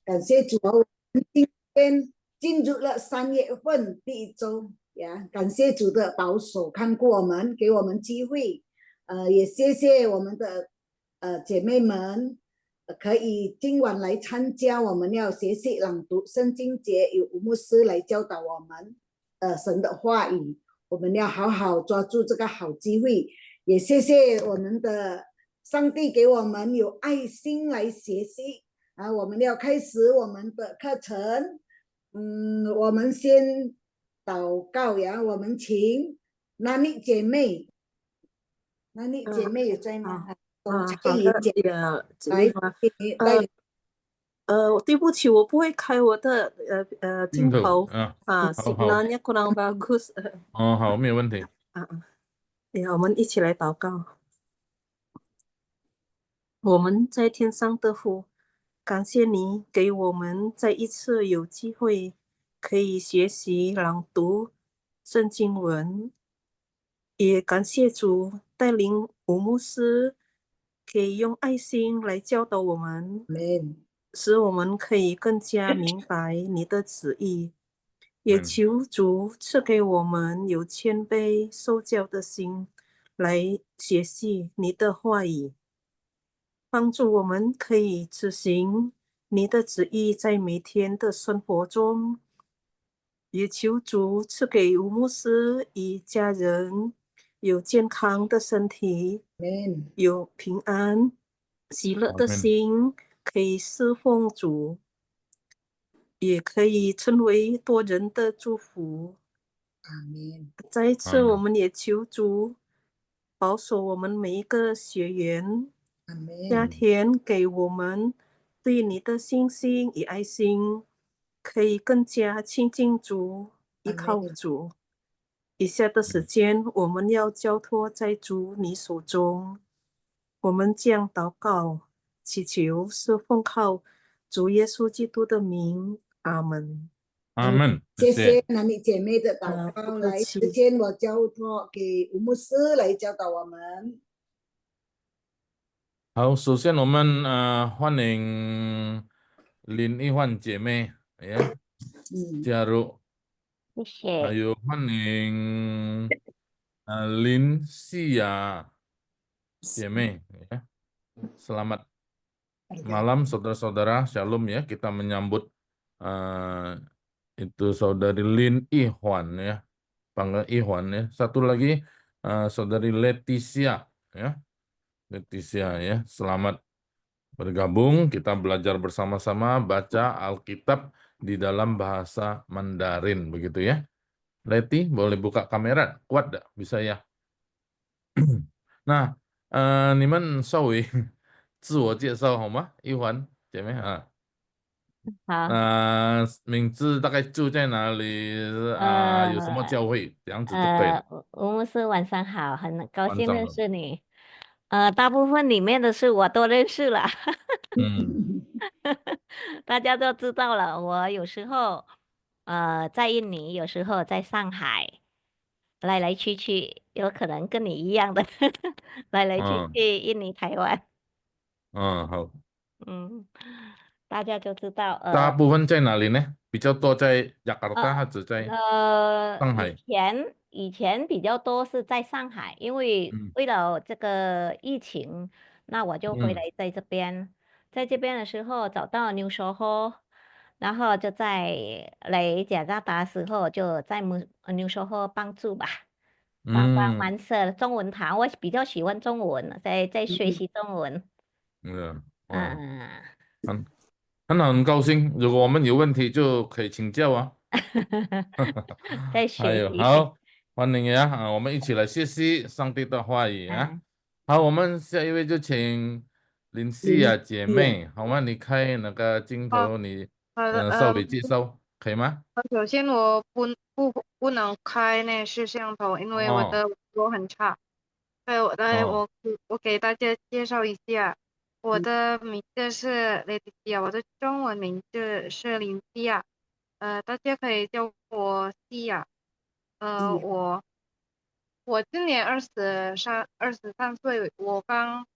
感谢主啊，我们今天进入了3月份第一周呀，感谢主的保守看顾我们，给我们机会，也谢谢我们的姐妹们，可以今晚来参加，我们要学习朗读圣经节，有吴牧师来教导我们，神的话语，我们要好好抓住这个好机会，也谢谢我们的上帝给我们有爱心来学习。我们要开始我们的课程。我们先祷告呀，我们请那丽姐妹，那丽姐妹有在吗？好的，姐妹花，对不起，我不会开我的镜头signalnya kurang bagus。好，没有问题。我们一起来祷告。我们在天上的父，感谢你给我们再一次有机会可以学习朗读圣经文，也感谢主带领吴牧师可以用爱心来教导我们，使我们可以更加明白你的旨意，也求主赐给我们有谦卑受教的心来学习你的话语，帮助我们可以执行你的旨意在每天的生活中，也求主赐给吴牧师与家人有健康的身体，有平安喜乐的心，可以侍奉主，也可以成为多人的祝福。再一次我们也求主保守我们每一个学员家庭，给我们对你的信心与爱心，可以更加亲近主，依靠主。以下的时间我们要交托在主你手中，我们将祷告祈求是奉靠主耶稣基督的名，阿门。阿门。谢谢那丽姐妹的祷告。来，时间我交托给吴牧师来教导我们。好，首先我们欢迎林一焕姐妹加入，谢谢。还有欢迎林西亚姐妹Selamat malam saudara-saudara, Shalom ya. Kita menyambut itu saudari Lin Ihwan ya, panggil Ihwan ya. Satu lagi saudari Leticia ya, Leticia ya. Selamat bergabung. Kita belajar bersama-sama baca Alkitab di dalam bahasa Mandarin begitu ya. Leti boleh buka kamera, kuat dah, bisa ya. Nah, 你们稍微自我介绍好吗？一环姐妹啊。好。名字大概住在哪里有什么教会，这样子就可以了。吴牧师晚上好，很高兴认识你。大部分里面的事我都认识了。大家都知道了，我有时候在印尼，有时候在上海，来来去去，有可能跟你一样的来来去去印尼、台湾。好。大家就知道。大部分在哪里呢？比较多在Jakarta还是在上海？以前比较多是在上海，因为为了这个疫情，那我就回来在这边。在这边的时候找到New Soho，然后就在来加拿大时候就在New Soho帮助吧，帮蛮社中文堂，我比较喜欢中文，在学习中文。很好，很高兴。如果我们有问题就可以请教啊。在学习。好，欢迎呀！我们一起来学习上帝的话语啊。好，我们下一位就请林西亚姐妹，好吗？你开那个镜头，你稍微介绍可以吗？首先我不能开那摄像头，因为我的网络很差。我给大家介绍一下，我的名字是雷迪西亚，我的中文名字是林西亚，大家可以叫我西亚。我今年23岁，我刚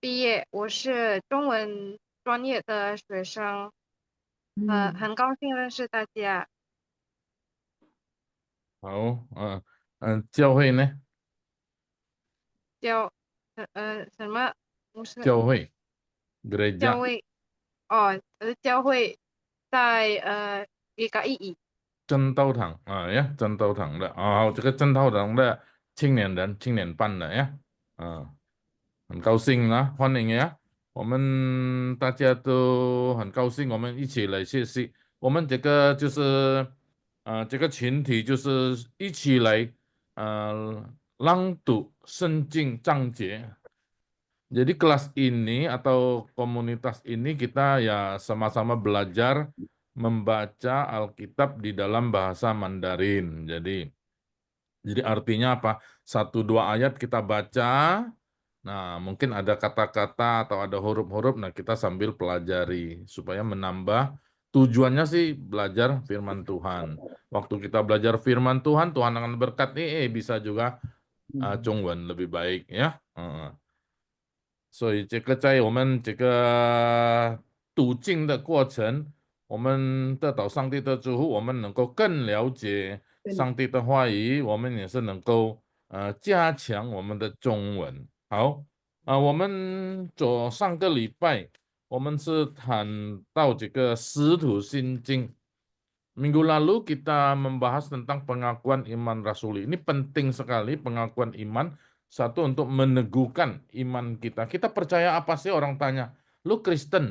毕业，我是中文专业的学生。很高兴认识大家。好，教会呢？什么？不是教会，gereja。教会哦，教会在GKI。真道堂啊呀，真道堂的啊，这个真道堂的青年人、青年办的呀，很高兴啊，欢迎呀，我们大家都很高兴，我们一起来学习。我们这个就是这个群体就是一起来朗读圣经章节。Jadi kelas ini atau komunitas ini kita ya sama-sama belajar membaca Alkitab di dalam bahasa Mandarin. Jadi artinya apa? Satu dua ayat kita baca. Nah, mungkin ada kata-kata atau ada huruf-huruf. Nah, kita sambil pelajari supaya menambah. Tujuannya sih belajar firman Tuhan. Waktu kita belajar firman Tuhan, Tuhan akan berkati. Bisa juga Chongwen lebih baik ya. 所以这个在我们这个读经的过程，我们得到上帝的祝福，我们能够更了解上帝的话语，我们也是能够加强我们的中文。好，我们上个礼拜我们是谈到这个使徒信经。Minggu lalu kita membahas tentang pengakuan iman rasuli. Ini penting sekali pengakuan iman. Satu untuk meneguhkan iman kita. Kita percaya apa sih orang tanya? Lu Kristen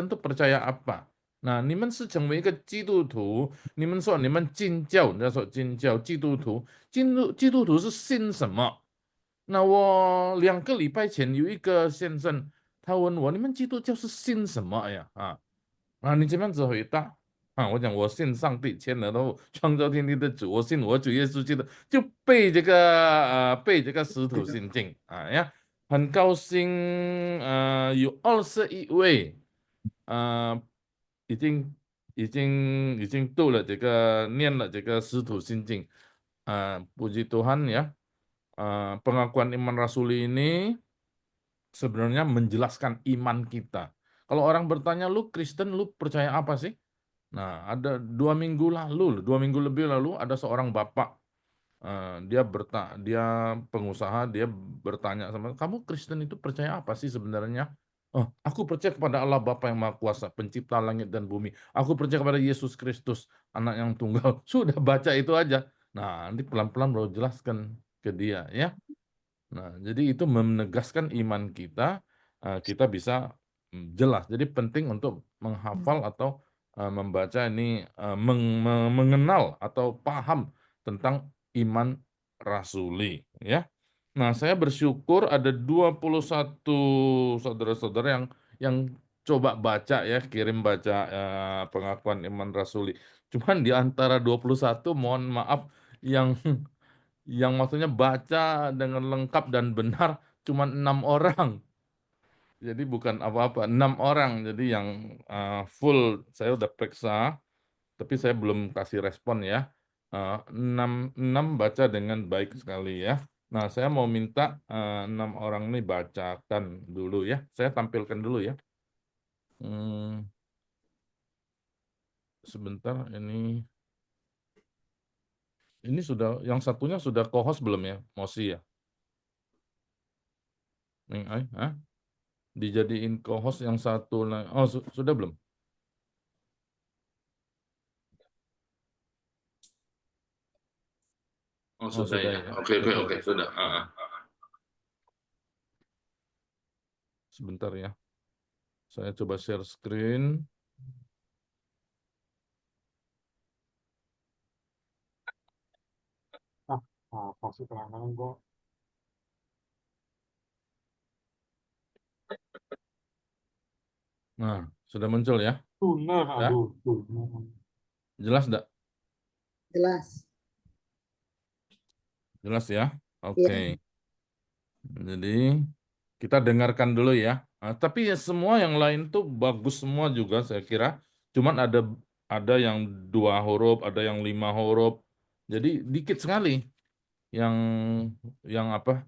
tuh percaya apa? Nah, 你们是成为一个基督徒，你们说你们进教，人家说进教，基督徒是信什么？那我2个礼拜前有一个先生，他问我，你们基督教是信什么呀？你怎么样子回答？我讲我信上帝，签了都创造天地的主，我信我主耶稣基督，就背这个使徒信经呀，很高兴有21位已经读了念了这个使徒信经puji Tuhan ya. Pengakuan iman rasuli ini sebenarnya menjelaskan iman kita. Kalau orang bertanya, lu Kristen, lu percaya apa sih? Nah, ada 2 minggu lebih lalu, ada seorang bapak, dia pengusaha, dia bertanya sama, kamu Kristen itu percaya apa sih sebenarnya? Oh, aku percaya kepada Allah Bapa yang Maha Kuasa, pencipta langit dan bumi. Aku percaya kepada Yesus Kristus, anak yang tunggal. Sudah baca itu aja. Nah, nanti pelan-pelan baru jelaskan ke dia ya. Nah, jadi itu menegaskan iman kita, kita bisa jelas. Jadi penting untuk menghafal atau membaca ini, mengenal atau paham tentang iman rasuli. Ya. Nah, saya bersyukur ada 21 saudara-saudara yang coba baca ya, kirim baca pengakuan iman rasuli. Cuman di antara 21, mohon maaf, yang maksudnya baca dengan lengkap dan benar cuma 6 orang. Jadi bukan apa-apa, 6 orang. Jadi yang full saya udah periksa, tapi saya belum kasih respon ya. 6 baca dengan baik sekali ya. Nah, saya mau minta 6 orang ini bacakan dulu ya. Saya tampilkan dulu ya. Sebentar, ini sudah, yang satunya sudah co-host belum ya? Mosi ya? Dijadiin co-host yang satu. Oh, sudah belum? Oh, sudah ya. Oke, sudah. Sebentar ya. Saya coba share screen. Nah, sudah muncul ya? Jelas enggak? Jelas. Jelas ya? Oke. Jadi kita dengarkan dulu ya. Tapi ya semua yang lain tuh bagus semua juga saya kira. Cuman ada yang 2 huruf, ada yang 5 huruf. Jadi dikit sekali yang apa?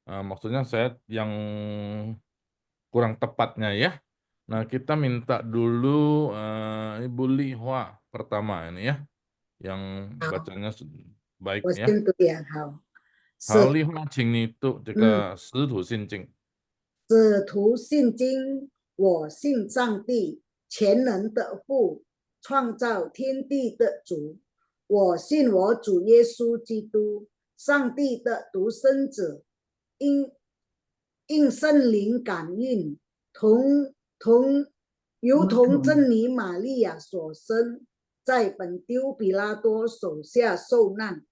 Maksudnya saya yang kurang tepatnya ya. Nah, kita minta dulu Ibu Lihua pertama ini ya, yang bacanya baik 我 ya. 先读呀，好，好，是立化请你读这个使徒信经。使徒信经，我信上帝，全能的父，创造天地的主。我信我主耶稣基督，上帝的独生子，因圣灵感应，如同真理玛利亚所生，在本丢比拉多手下受难，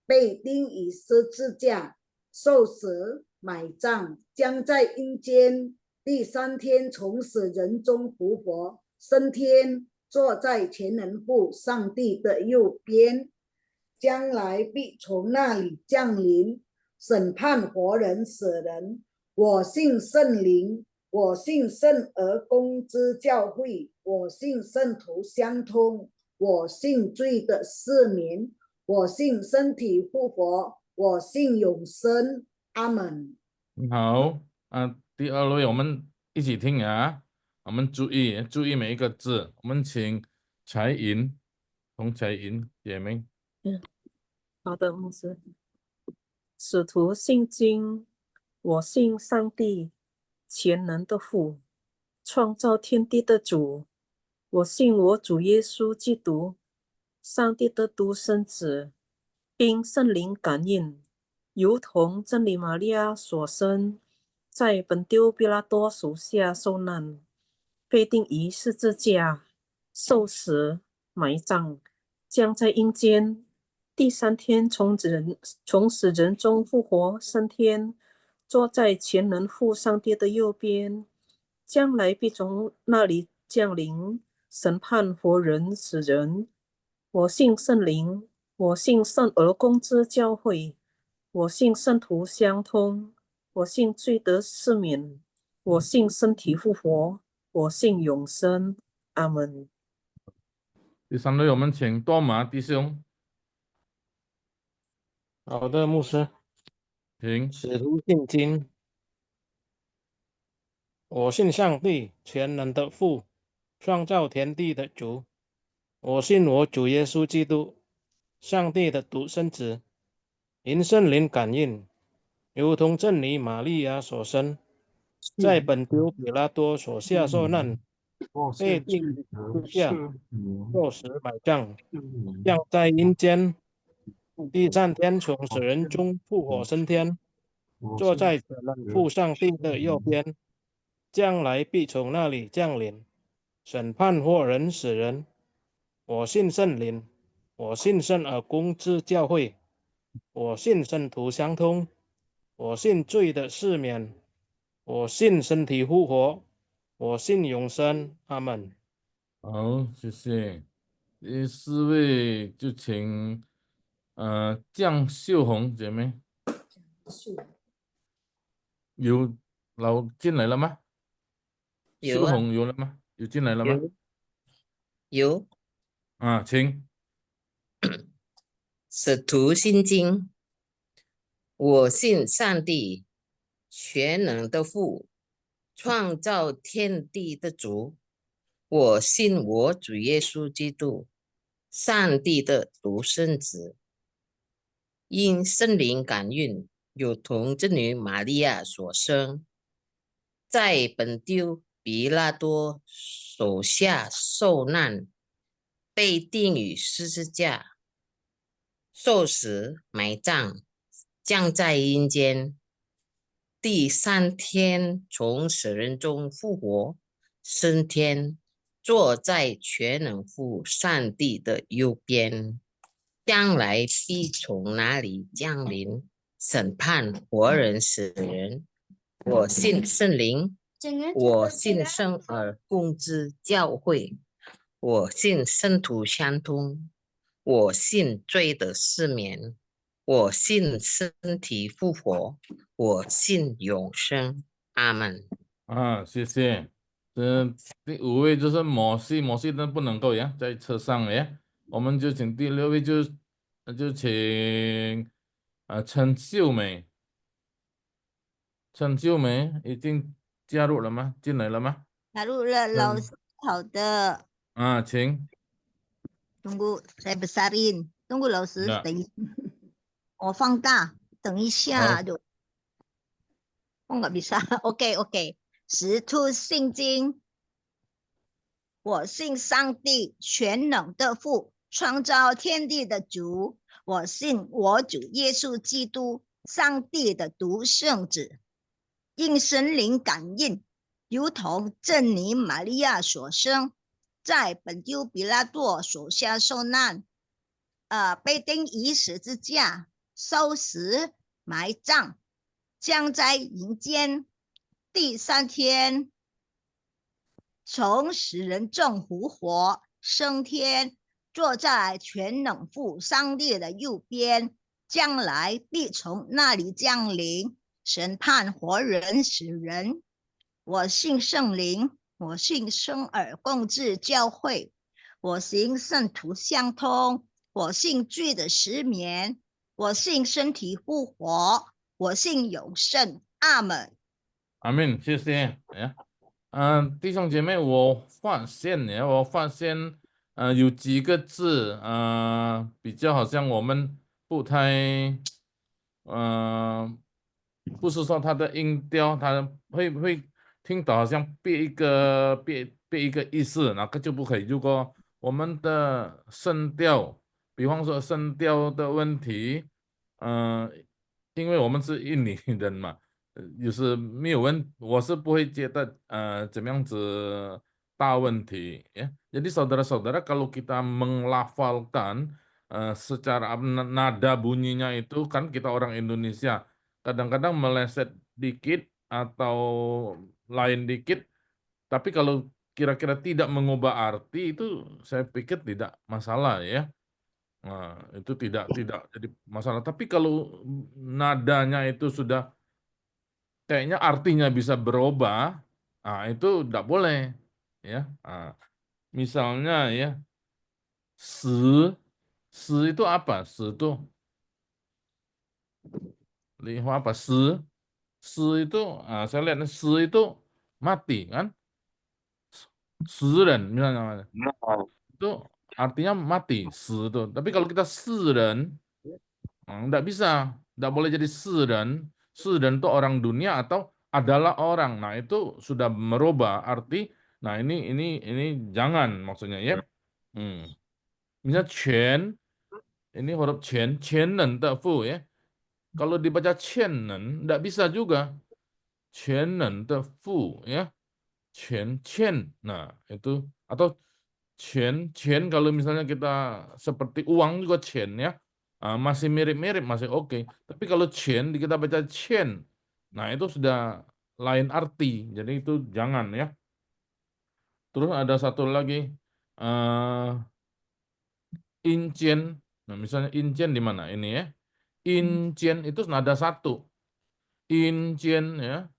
被钉于十字架，受死埋葬，将在阴间，第三天从死人中复活，升天，坐在全能父上帝的右边，将来必从那里降临，审判活人死人。我信圣灵，我信圣而公之教会，我信圣徒相通，我信罪的赦免，我信身体复活，我信永生。阿门。好，第二位我们一起听啊，我们注意每一个字。我们请彩银，洪彩银姐妹。好的，牧师。使徒信经，我信上帝，全能的父，创造天地的主。我信我主耶稣基督，上帝的独生子，因圣灵感应，如同真理玛利亚所生，在本丢比拉多手下受难，被钉于十字架，受死埋葬，将在阴间，第三天从死人中复活升天，坐在全能父上帝的右边，将来必从那里降临，审判活人死人。我信圣灵，我信圣而公之教会，我信圣徒相通，我信罪得赦免，我信身体复活，我信永生。阿门。第三位我们请多马弟兄。好的，牧师。请。使徒信经，我信上帝，全能的父，创造天地的主。我信我主耶稣基督，上帝的独生子，因圣灵感应，如同真理玛利亚所生，在本丢比拉多所下受难，被钉于十字架，受死埋葬，降在阴间，第三天从死人中复活升天，坐在全能父上帝的右边，将来必从那里降临，审判活人死人。我信圣灵，我信圣而公之教会，我信圣徒相通，我信罪的赦免，我信身体复活，我信永生。阿门。好，谢谢。第四位就请江秀红姐妹。有进来了吗？秀红有了吗？有进来了吗？有。请。使徒信经，我信上帝，全能的父，创造天地的主。我信我主耶稣基督，上帝的独生子，因圣灵感应，有同真女玛利亚所生，在本丢比拉多手下受难，被钉于十字架，受死埋葬，降在阴间，第三天从死人中复活，升天，坐在全能父上帝的右边，将来必从哪里降临，审判活人死人。我信圣灵，我信圣而公之教会，我信圣徒相通，我信罪的赦免，我信身体复活，我信永生。阿门。谢谢。第五位就是摩西都不能够呀，在车上呀。我们就请第六位就请陈秀美。陈秀美已经加入了吗？进来了吗？加入了，老师好的。请。Tunggu, saya besarin. Tunggu老师， Ya. 等一，我放大，等一下就，我nggak bisa。OK，使徒信经，我信上帝全能的父，创造天地的主。我信我主耶稣基督，上帝的独生子，因神灵感应，如同真理玛利亚所生，在本丢比拉多手下受难，被钉于十字架，受死，埋葬，将在阴间，第3天从死人中复活，升天，坐在全能父上帝的右边，将来必从那里降临，审判活人死人。我信圣灵，我信生而共治教会，我信圣徒相通，我信罪的赦免，我信身体复活，我信永生。阿门。阿门，谢谢。弟兄姐妹，我发现有几个字比较好像我们不太不是说它的音调，它会听到好像别一个意思，那个就不可以。如果我们的声调，比方说声调的问题，因为我们是印尼人嘛。就是没有我是不会觉得怎么样子大问题ya. Jadi saudara-saudara kalau kita menglafalkan secara nada bunyinya itu kan kita orang Indonesia kadang-kadang meleset dikit atau lain dikit, tapi kalau kira-kira tidak mengubah arti itu saya pikir tidak masalah ya. Nah, itu tidak jadi masalah. Tapi kalau nadanya itu sudah kayaknya artinya bisa berubah, itu tidak boleh ya. Misalnya ya, si itu apa? Si itu lihat apa? Si itu saya lihat si itu mati kan? Siren misalnya itu artinya mati si itu. Tapi kalau kita siren enggak bisa, enggak boleh jadi siren. Siren itu orang dunia atau adalah orang. Nah, itu sudah merubah arti. Nah, ini jangan maksudnya ya. Misalnya chen, ini huruf chen, chenen tefu ya. Kalau dibaca chenen enggak bisa juga. Chenen tefu ya. Chen. Nah, itu atau chen kalau misalnya kita seperti uang juga chen ya. Masih mirip-mirip, masih oke. Tapi kalau chen, kita baca chen. Nah, itu sudah lain arti. Jadi itu jangan ya. Terus ada satu lagi. Incien. Nah, misalnya incien di mana? Ini ya. Incien itu nada satu. Incien ya.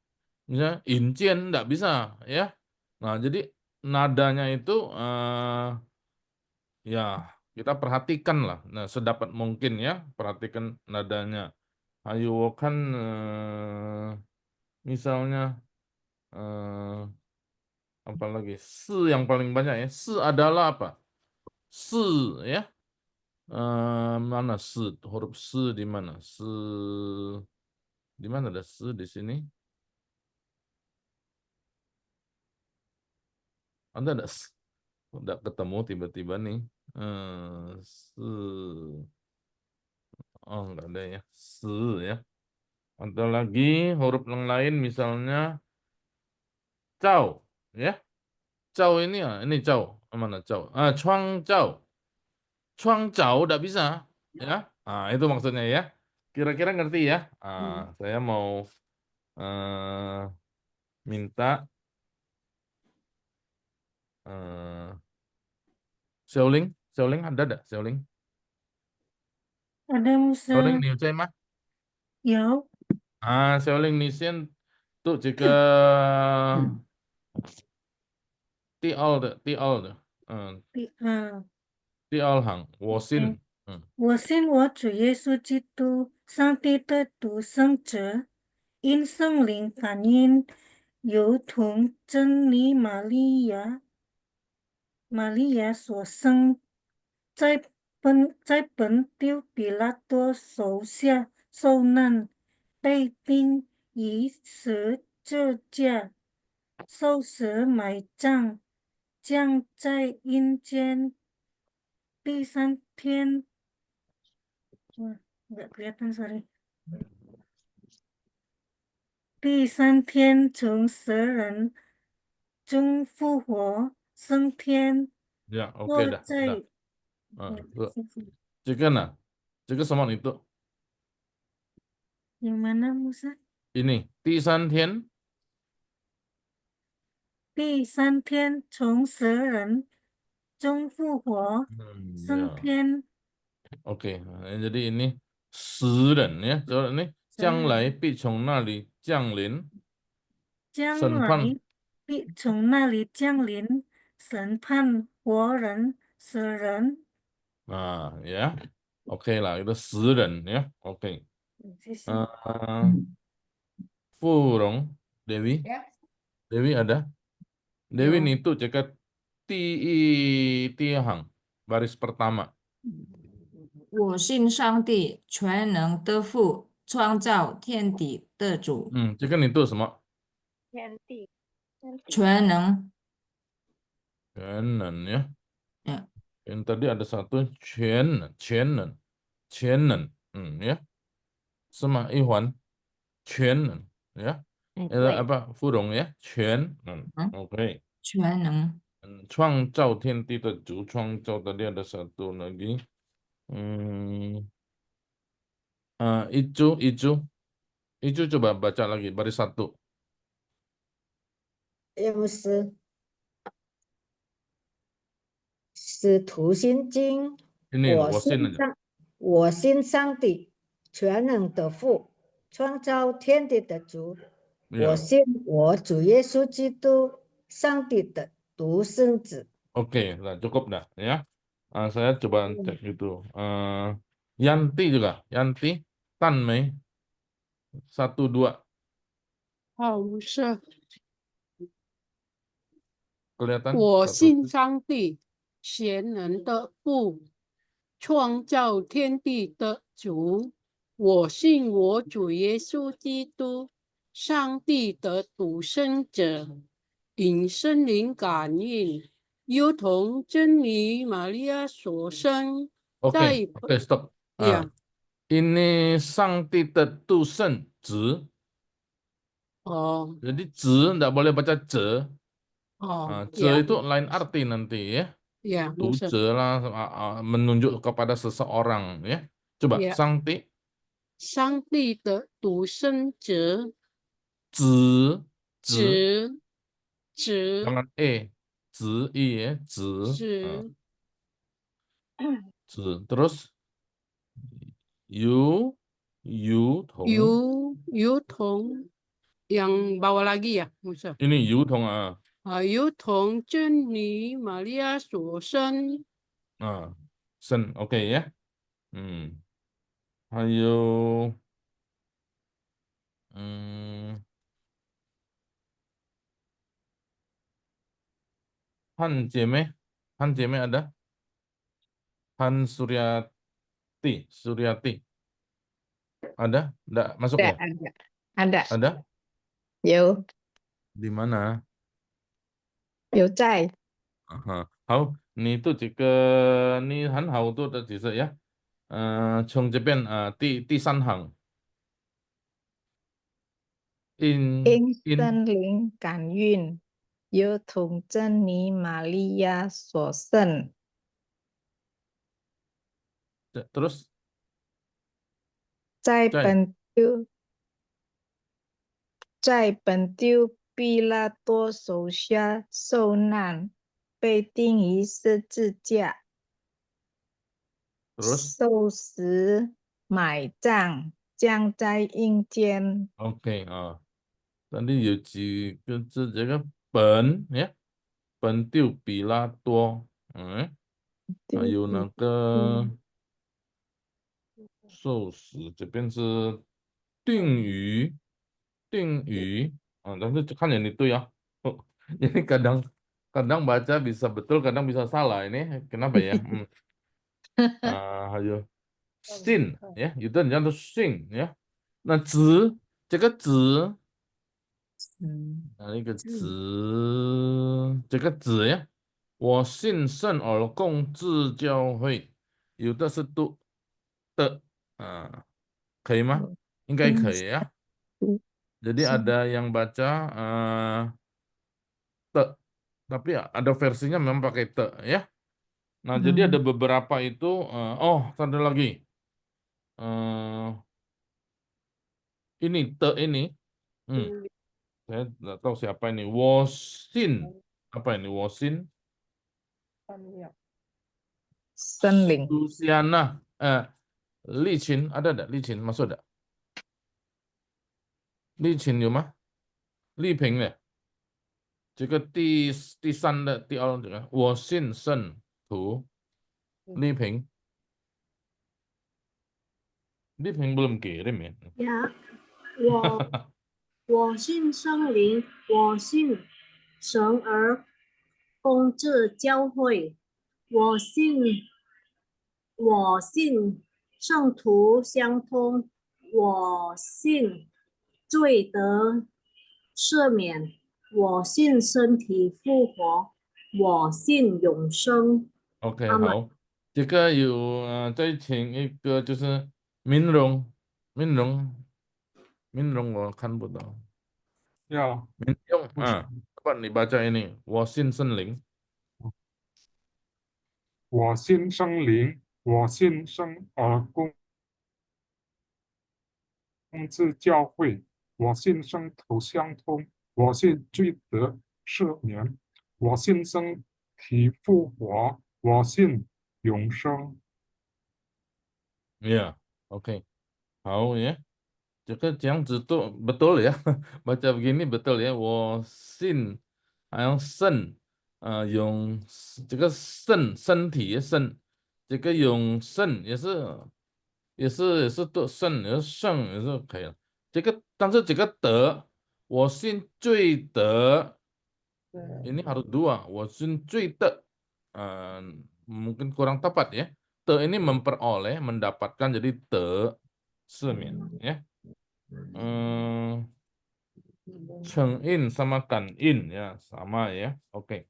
Misalnya incien enggak bisa ya. Nah, jadi nadanya itu ya kita perhatikan lah. Nah, sedapat mungkin ya, perhatikan nadanya. Ayo kan misalnya apa lagi? Si yang paling banyak ya. Si adalah apa? Si ya. Mana si? Huruf si di mana? Si di mana ada si di sini? Anda ada si? Udah ketemu tiba-tiba nih. Si. Oh, enggak ada ya. Si ya. Ada lagi huruf yang lain misalnya cao ya. Cao ini ya, ini cao. Mana cao? Chuang cao. Chuang cao enggak bisa ya. Itu maksudnya ya. Kira-kira ngerti ya? Saya mau minta Xiaoling ada enggak? Xiaoling? Ada Musa. Xiaoling ni Ucai mah? Ya. Xiaoling ni Xian tu jika Ti Al的 第二行，我信，我信我主耶稣基督，上帝的独生子，因圣灵感应，如同真理玛利亚玛利亚所生，在本丢比拉多手下受难，被钉于十字架，受死埋葬，降在阴间。第三天，kelihatan sorry。第三天从死人中复活，升天， Ya, oke 坐 dah. 在 Jika nah, jika sama itu yang mana Musa？ ini 第三天第三天从死人中复活，升 ya. 天。 Oke, jadi ini 死人 ya. Coba ini 将来必从那里降临将审判。来必从那里降临，审判活人、死人。 Nah, ya. Oke lah, itu 死人 ya. Oke. 谢谢。 Furong, Dewi. Ya. Dewi ada? Dewi Yo. itu cekat tiang baris pertama. 我信上帝，全能的父，创造天地的主。Cekat itu semua. 天地，全能。 Chenen ya. Ya. Yang tadi ada satu Chenen ya. Sama Iwan Chenen ya. Itu apa? Furong ya. Chenen. Oke. 全能。 Chuang Tianti的主，创造 tadi ada satu lagi. Ijo coba baca lagi baris satu. 又是使徒心经， Ini 我 wasin 信 aja. 上，我信上帝，全能的父，创造天地的主。 Iya. 我信我主耶稣基督，上帝的独生子。 Oke, nah cukup dah ya. Saya coba cek gitu. Yanti juga, Yanti, Tan Mei, 1, 2. 好，是 Kelihatan? 我 1, 信上帝，全能的父，创造天地的主。我信我主耶稣基督，上帝的独生者，因圣灵感应，又同真理玛利亚所生。 Oke, stop. Ya. Ini sang tidak sen zi. Oh. Jadi zi tidak boleh baca ze. Oh. Ze itu lain arti nanti ya. Ya, Ze lah menunjuk kepada seseorang ya. Coba Ya. sang ti. 上帝的独生者， Zi. 子 Jangan zi i ya. Zi. 子 Zi. Terus yu tong. 有同 yang bawah lagi ya Musa. Ini yu tong 有同真理玛利亚所生。 sen oke ya. Ayo. Han Jeme ada? Han Suryati. Ada? Enggak masuk ya? Ada. Ada? 有 Di mana? 有在 好，你都这个你很好做的解释呀。从这边第三行。因圣灵感孕，又同真理玛利亚所生。 Terus 在本丢比拉多手下受难，被钉于十字架， terus 受死埋葬，降在阴间。 Oke, tadi有几个字，这个本呀，本丢比拉多，还有那个受死，这边是定语，但是看见你对啊，ini kadang kadang baca bisa betul, kadang bisa salah. Ini kenapa ya? Ayo, sin ya，有的人叫做信呀。那子这个子，一个子，这个子呀，我信圣而共治教会，有的是读的可以吗？应该可以ya. Jadi ada yang baca te, tapi ada versinya memang pakai te ya. Nah, jadi ada beberapa itu, satu lagi. Ini te ini, saya nggak tahu siapa ini. Wosin, apa ini Wosin? Senling. Luciana, Li Qin, ada enggak? Li Qin masuk enggak? Li Qin 有吗？丽萍的，这个第三的第二这个，我信圣徒，丽萍belum kirim ya. Ya, 我信圣灵，我信神而共治教会，我信圣徒相通，我信罪得赦免，我信身体复活，我信永生。 OK， 阿们。好，这个有再请一个就是明荣我看不到。Ya,民用apa nih baca ini? 我信圣灵。我信圣灵，我信圣而共治教会，我信圣徒相通，我信罪得赦免，我信身体复活，我信永生。Ya, oke. Hao ya. Jadi yang itu betul ya. Baca begini betul ya. 我信好像圣永这个圣身体圣，这个永圣也是都圣也是圣也是可以了。这个但是这个德，我信罪德ini harus dua. 我信罪的mungkin kurang tepat ya. Te ini memperoleh, mendapatkan, jadi te semen ya. Cheng in sama kan in ya sama ya. OK，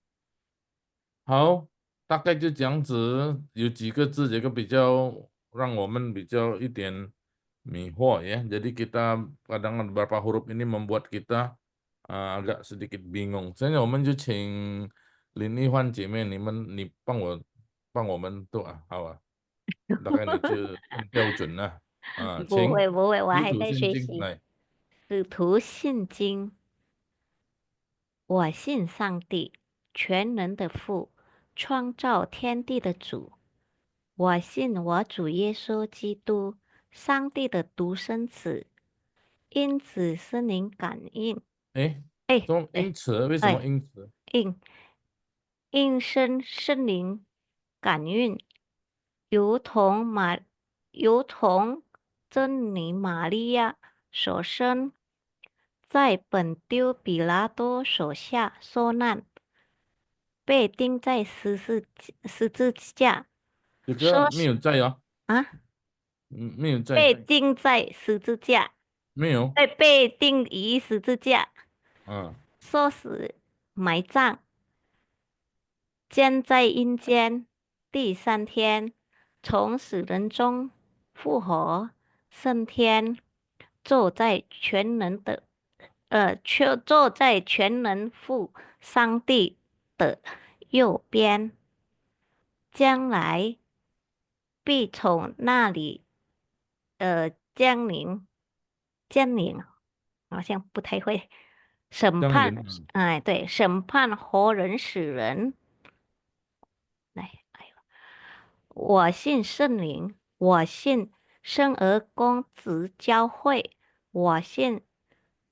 好，大概就这样子，有几个字这个比较让我们比较一点迷惑ya. Jadi kita kadang beberapa huruf ini membuat kita agak sedikit bingung。现在我们就请林丽焕姐妹，你帮我们读好啊。大概你就更标准了请不会，我还使徒在学习。信经来。使徒信经，我信上帝，全能的父，创造天地的主。我信我主耶稣基督，上帝的独生子，因子圣灵感应。中因此为什么因此？应生圣灵感应，如同真理玛利亚所生，在本丢比拉多手下受难，被钉在十字架。这个没有在啊。没有在。被钉在十字架。没有。被钉于十字架。受死埋葬。将在阴间，第3天从死人中复活，升天，坐在全能父上帝的右边，将来必从那里降临，好像不太会审判，对，审判活人死人。我信圣灵，我信生而公职教会，我信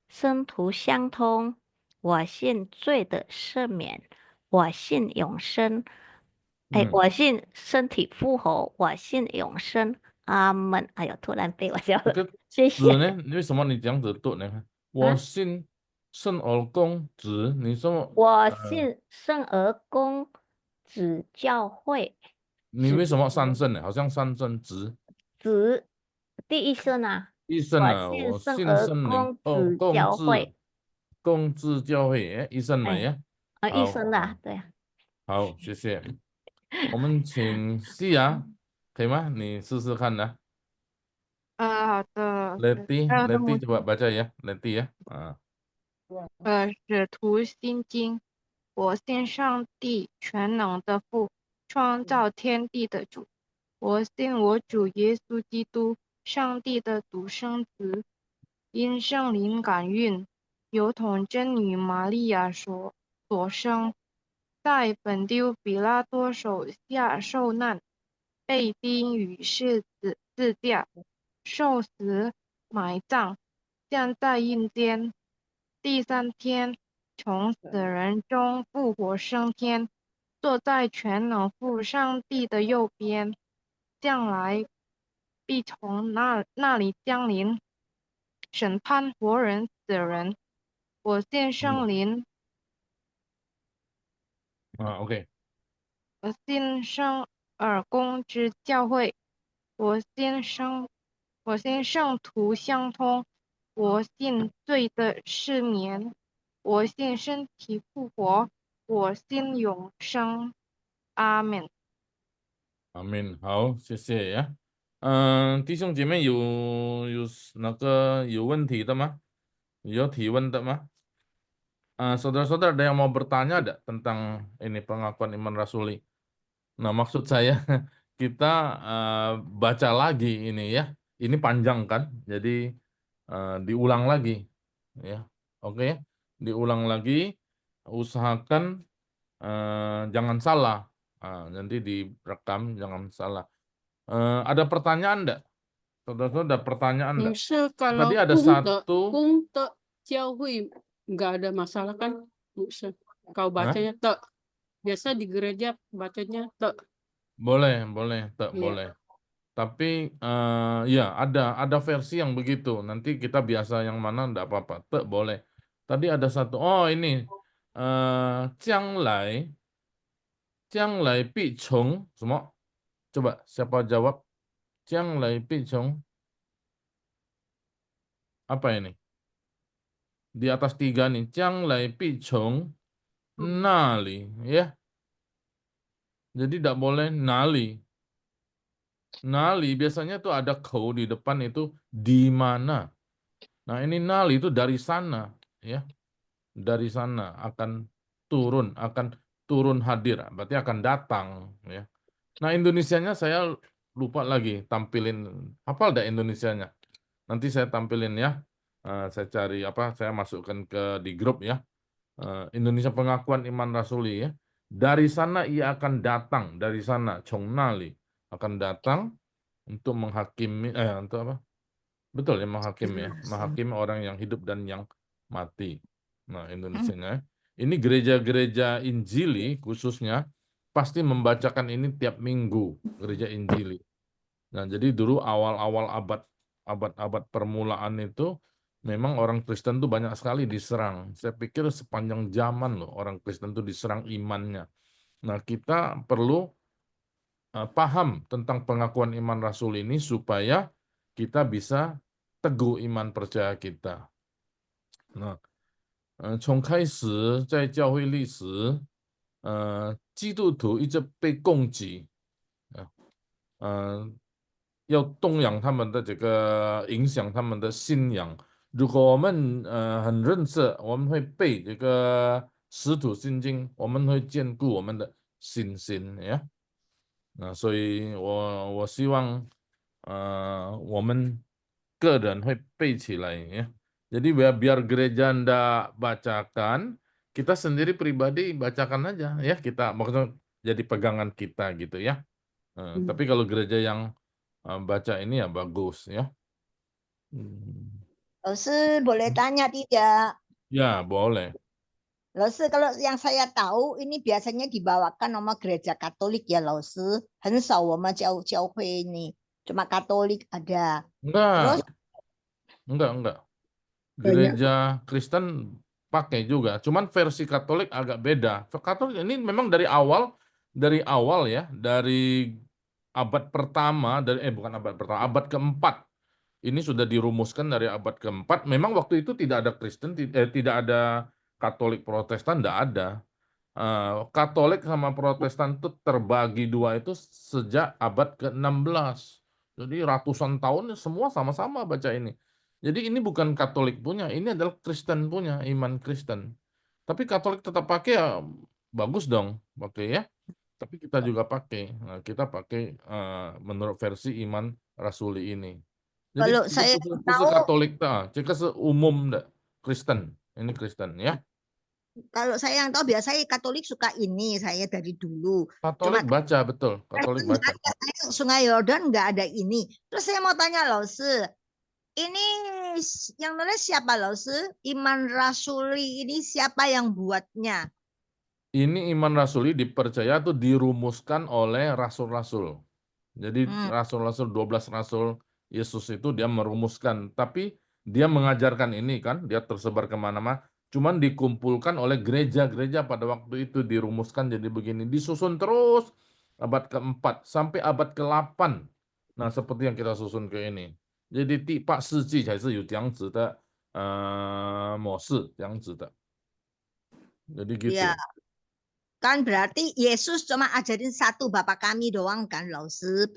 生徒相通，我信罪的赦免，我信永生。我信身体复活，我信永生。阿门。哎呦，突然被我叫了，谢谢。呢？为什么你这样子读呢？我信圣而公子，你说我信圣而公子教会。你为什么三圣呢？好像三圣子子第一圣啊，一圣啊，我信我信圣而圣灵公子教会。公子教会，哎，一圣来呀。一生的啊，对啊。好，谢谢。我们请西雅，可以吗？你试试看呢。好的。Letty coba baca ya, Letty ya. 使徒心经，我信上帝全能的父，创造天地的主。我信我主耶稣基督，上帝的独生子，因圣灵感孕，由童真女玛利亚所生，在本丢比拉多手下受难，被钉于十字架，受死，埋葬，降在阴间。第三天，从死人中复活升天，坐在全能父上帝的右边，将来必从那里降临，审判活人死人。我信圣灵。OK。我信圣而公之教会，我信圣徒相通，我信罪的赦免，我信身体复活，我信永生。阿门。阿门。好，谢谢呀。弟兄姐妹有问题的吗？有提问的吗？Saudara-saudara ada yang mau bertanya ada tentang ini pengakuan iman rasuli? Nah, maksud saya kita baca lagi ini ya. Ini panjang kan, jadi diulang lagi ya. Oke, diulang lagi. Usahakan jangan salah. Nanti direkam, jangan salah. Ada pertanyaan enggak? Saudara-saudara ada pertanyaan enggak? Tadi ada satu. 公的教会 nggak ada masalah kan, kau bacanya te. Biasa di gereja bacanya te. Boleh, boleh. Tapi ya ada versi yang begitu. Nanti kita biasa yang mana enggak apa-apa. Te boleh. Tadi ada satu. Oh, ini将来必从什么？ Coba siapa jawab? 将来必从 apa ini? Di atas 3 nih. 将来必从那里ya. Jadi tidak boleh nali. Nali biasanya tuh ada kau di depan itu di mana. Nah, ini nali itu dari sana ya. Dari sana akan turun hadir, berarti akan datang ya. Nah, Indonesianya saya lupa lagi tampilin. Hafal dah Indonesianya? Nanti saya tampilin ya. Saya cari saya masukkan di grup ya. Indonesia Pengakuan Iman Rasuli ya. Dari sana ia akan datang, dari sana Chongnali akan datang untuk menghakimi untuk apa? Betul ya, menghakimi ya. Menghakimi orang yang hidup dan yang mati. Nah, Indonesianya. Ini gereja-gereja Injili khususnya pasti membacakan ini tiap minggu, gereja Injili. Nah, jadi dulu awal-awal abad permulaan itu memang orang Kristen tuh banyak sekali diserang. Saya pikir sepanjang zaman loh orang Kristen tuh diserang imannya. Nah, kita perlu paham tentang pengakuan iman rasul ini supaya kita bisa teguh iman percaya kita. Nah, 从开始在教会历史，基督徒一直被攻击，要动摇他们的这个影响他们的信仰。如果我们很认识，我们会背这个使徒信经，我们会坚固我们的信心呀。所以我希望我们个人会背起来ya. Jadi biar gereja ndak bacakan, kita sendiri pribadi bacakan aja ya, kita maksudnya jadi pegangan kita gitu ya. Tapi kalau gereja yang baca ini ya bagus ya. 老师 boleh tanya tidak? Ya, boleh. 老师 kalau yang saya tahu ini biasanya dibawakan sama gereja Katolik ya 老师，很少我们教会ini cuma Katolik ada. Enggak. Gereja Kristen pakai juga. Cuman versi Katolik agak beda. Katolik ini memang dari awal ya, dari abad pertama, bukan abad pertama, abad keempat. Ini sudah dirumuskan dari abad keempat. Memang waktu itu tidak ada Kristen, tidak ada Katolik Protestan, tidak ada. Katolik sama Protestan itu terbagi dua itu sejak abad ke-16. Jadi ratusan tahun semua sama-sama baca ini. Jadi ini bukan Katolik punya, ini adalah Kristen punya, iman Kristen. Tapi Katolik tetap pakai ya bagus dong, pakai ya. Tapi kita juga pakai. Nah, kita pakai menurut versi iman Rasuli ini. Jadi Kalau saya tahu, Katolik jika seumum Kristen. Ini Kristen ya. kalau saya yang tahu biasanya Katolik suka ini saya dari dulu. Katolik Cuma baca betul, Katolik baca. Sungai Yordan nggak ada ini. Terus saya mau tanya Lause, ini yang nulis siapa Lause? Iman Rasuli ini siapa yang buatnya? Ini iman Rasuli dipercaya tuh dirumuskan oleh rasul-rasul. Jadi rasul-rasul 12 rasul Yesus itu dia merumuskan, tapi dia mengajarkan ini kan, dia tersebar kemana-mana. Cuman dikumpulkan oleh gereja-gereja pada waktu itu dirumuskan jadi begini, disusun terus abad ke-4 sampai abad ke-8. Nah, seperti yang kita susun ke ini. Jadi 第8世纪才是有这样子的模式，这样子的。Jadi gitu. Ya. Kan berarti Yesus cuma ajarin satu Bapa kami doang kan, Lause?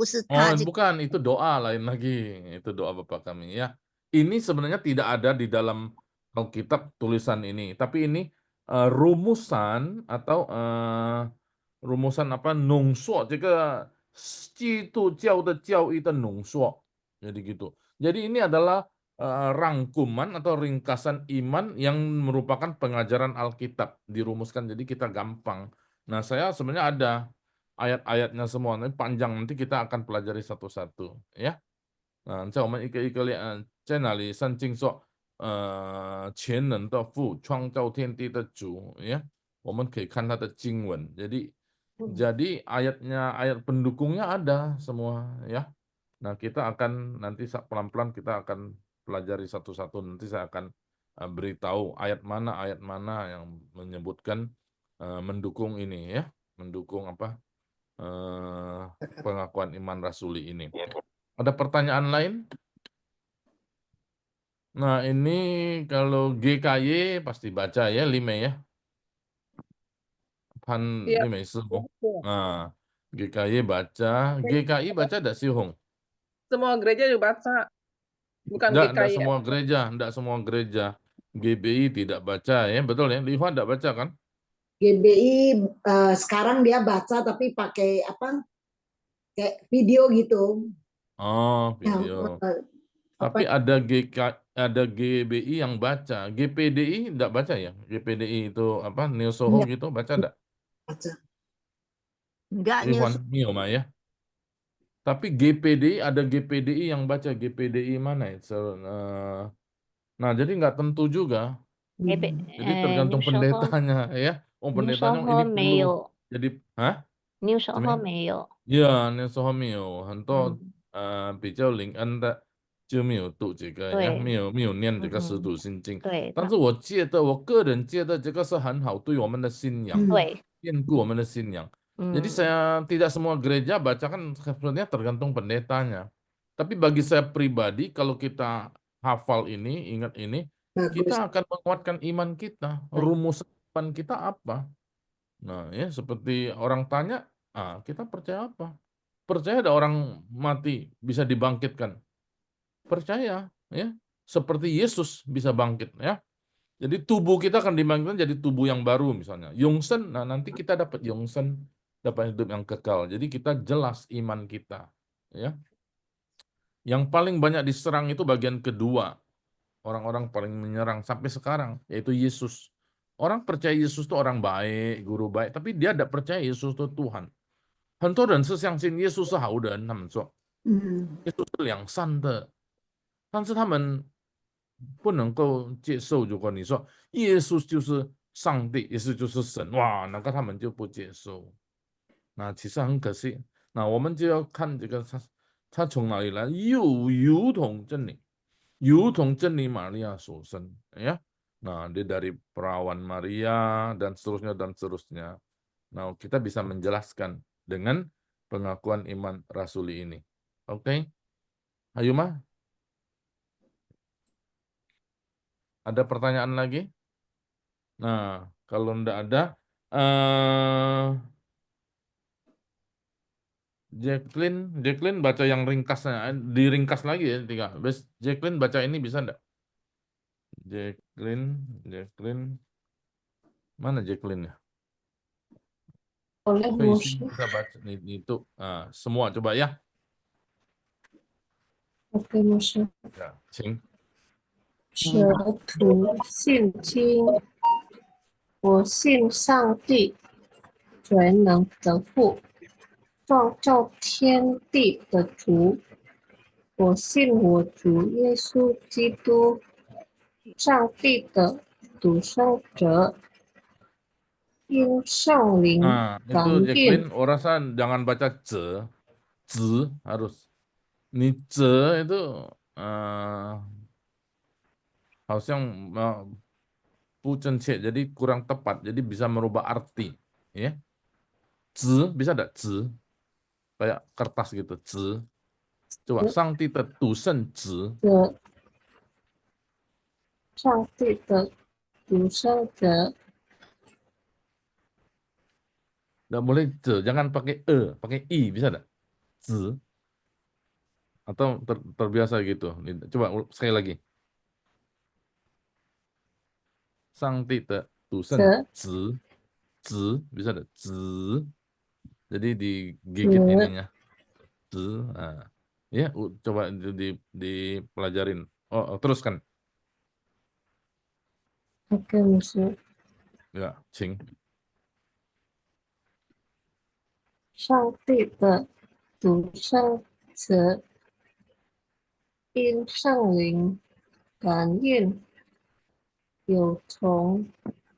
Bukan, itu doa lain lagi. Itu doa Bapa kami ya. Ini sebenarnya tidak ada di dalam Alkitab tulisan ini, tapi ini rumusan atau rumusan apa? 浓缩这个基督教的教义的浓缩. Jadi gitu. Jadi ini adalah rangkuman atau ringkasan iman yang merupakan pengajaran Alkitab dirumuskan jadi kita gampang. Nah, saya sebenarnya ada ayat-ayatnya semua, nanti panjang, nanti kita akan pelajari satu-satu ya. Nah, 在我们一个一个在哪里圣经说全能的父创造天地的主ya. 我们可以看他的经文. Jadi ayatnya, ayat pendukungnya ada semua ya. Nah, kita akan nanti pelan-pelan kita akan pelajari satu-satu. Nanti saya akan beritahu ayat mana yang menyebutkan mendukung ini ya, mendukung apa pengakuan iman Rasuli ini. Ada pertanyaan lain? Nah, ini kalau GKY pasti baca ya, Lime ya. Pan Lime Sihong. Nah, GKY baca. GKI baca enggak Sihong? Semua gereja juga baca. Bukan Enggak GKI. enggak semua gereja. GBI tidak baca ya, betul ya? Liva enggak baca kan? GBI sekarang dia baca tapi pakai apa? Kayak video gitu. Oh, video. Tapi ada GBI yang baca. GPDI enggak baca ya? GPDI itu apa? Neo Soho gitu baca enggak? Baca. Enggak, Mioma ya. Tapi GPDI ada GPDI yang baca. GPDI mana ya? Nah, jadi nggak tentu juga. Jadi tergantung pendetanya ya. Oh, pendetanya ini perlu. Jadi, hah? New Soho 没有。呀，那时候没有很多比较灵恩的就没有读这个呀，没有念这个使徒信经。对。但是我个人觉得这个是很好，对我们的信仰，兼顾我们的信仰。Jadi saya tidak semua gereja baca kan sebenarnya tergantung pendetanya. Tapi bagi saya pribadi kalau kita hafal ini, ingat ini, kita akan menguatkan iman kita. Rumus iman kita apa? Nah, ya seperti orang tanya, kita percaya apa? Percaya ada orang mati bisa dibangkitkan. Percaya, ya. Seperti Yesus bisa bangkit, ya. Jadi tubuh kita akan dibangkitkan jadi tubuh yang baru misalnya. Yongsen, nah nanti kita dapat Yongsen, dapat hidup yang kekal. Jadi kita jelas iman kita, ya. Yang paling banyak diserang itu bagian kedua. Orang-orang paling menyerang sampai sekarang yaitu Yesus. Orang percaya Yesus itu orang baik, guru baik, tapi dia tidak percaya Yesus itu Tuhan. 很多人是相信耶稣是好人，他们说，耶稣是良善的，但是他们不能够接受。如果你说耶稣就是上帝，耶稣就是神，哇，那个他们就不接受。那其实很可惜。那我们就要看这个他从哪里来，如同真理，如同真理玛利亚所生，呀。Nah, dia dari perawan Maria dan seterusnya dan seterusnya. Nah, kita bisa menjelaskan dengan pengakuan iman rasuli ini. Oke? Ayo mah. Ada pertanyaan lagi? Nah, kalau enggak ada, Jacqueline baca yang ringkasnya, diringkas lagi ya, tiga. Jacqueline baca ini bisa enggak? Jacqueline, mana Jacqueline ya? Oleh Facing Moshe. bisa baca itu, semua coba ya. Oke, Moshe. Ya, Cing. 舍土信经，我信上帝全能的父，创造天地的主。我信我主耶稣基督，上帝的独生者，因圣灵 Nah, itu 感应。 Jacqueline, orasan jangan baca ze harus. Ini ze itu harusnya jadi kurang tepat, jadi bisa merubah arti, ya. Ze bisa enggak ze? Kayak kertas gitu, ze. Coba, 上帝的独生子。 上帝的独生者。 Nggak boleh ze, jangan pakai pakai i, bisa enggak? Ze. Atau terbiasa gitu. Coba sekali lagi. 上帝的独生子，bisa enggak? 子. Jadi digigit ininya. 子, ya, coba dipelajarin. Oh, teruskan. Oke, Moshe. Ya, Cing. 上帝的独生子因圣灵感应，有从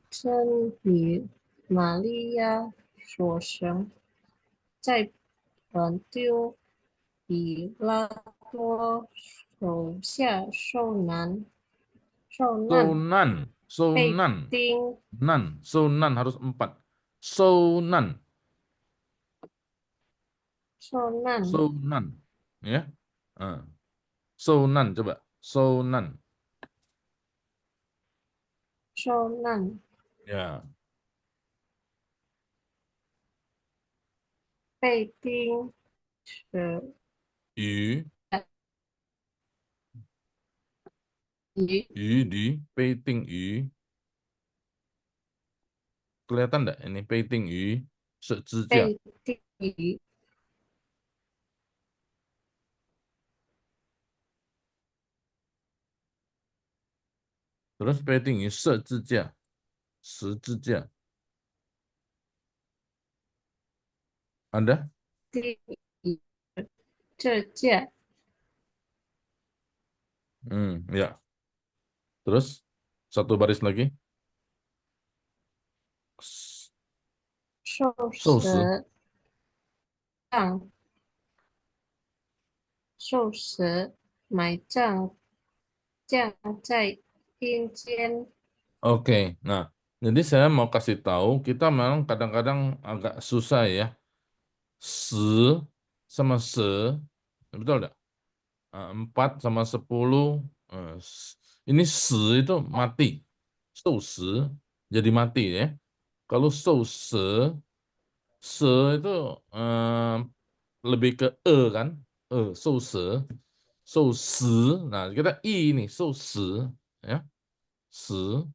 真女玛利亚所生，在本丢比拉多手下受难，被钉， Sonan harus 4. Sonan. 受难， Sonan. Ya. Sonan coba. Sonan. 受难， Ya. 被钉死， Yu. 于 Yu di Peiting Yu. Kelihatan enggak ini Peiting Yu? 是支架。 被钉于 Terus Peiting Yu 十字架。十字架。Ada? 钉于这架， Ya. Terus satu baris lagi. 受死葬，受死埋葬，降在阴间。 Oke, nah, jadi saya mau kasih tahu, kita memang kadang-kadang agak susah ya. Se sama se, betul enggak? 4 sama 10, ini se itu mati. 受死 jadi mati ya. Kalau 受死, se itu lebih ke kan? 受死, 受死, nah kita i ini 受死 ya. 死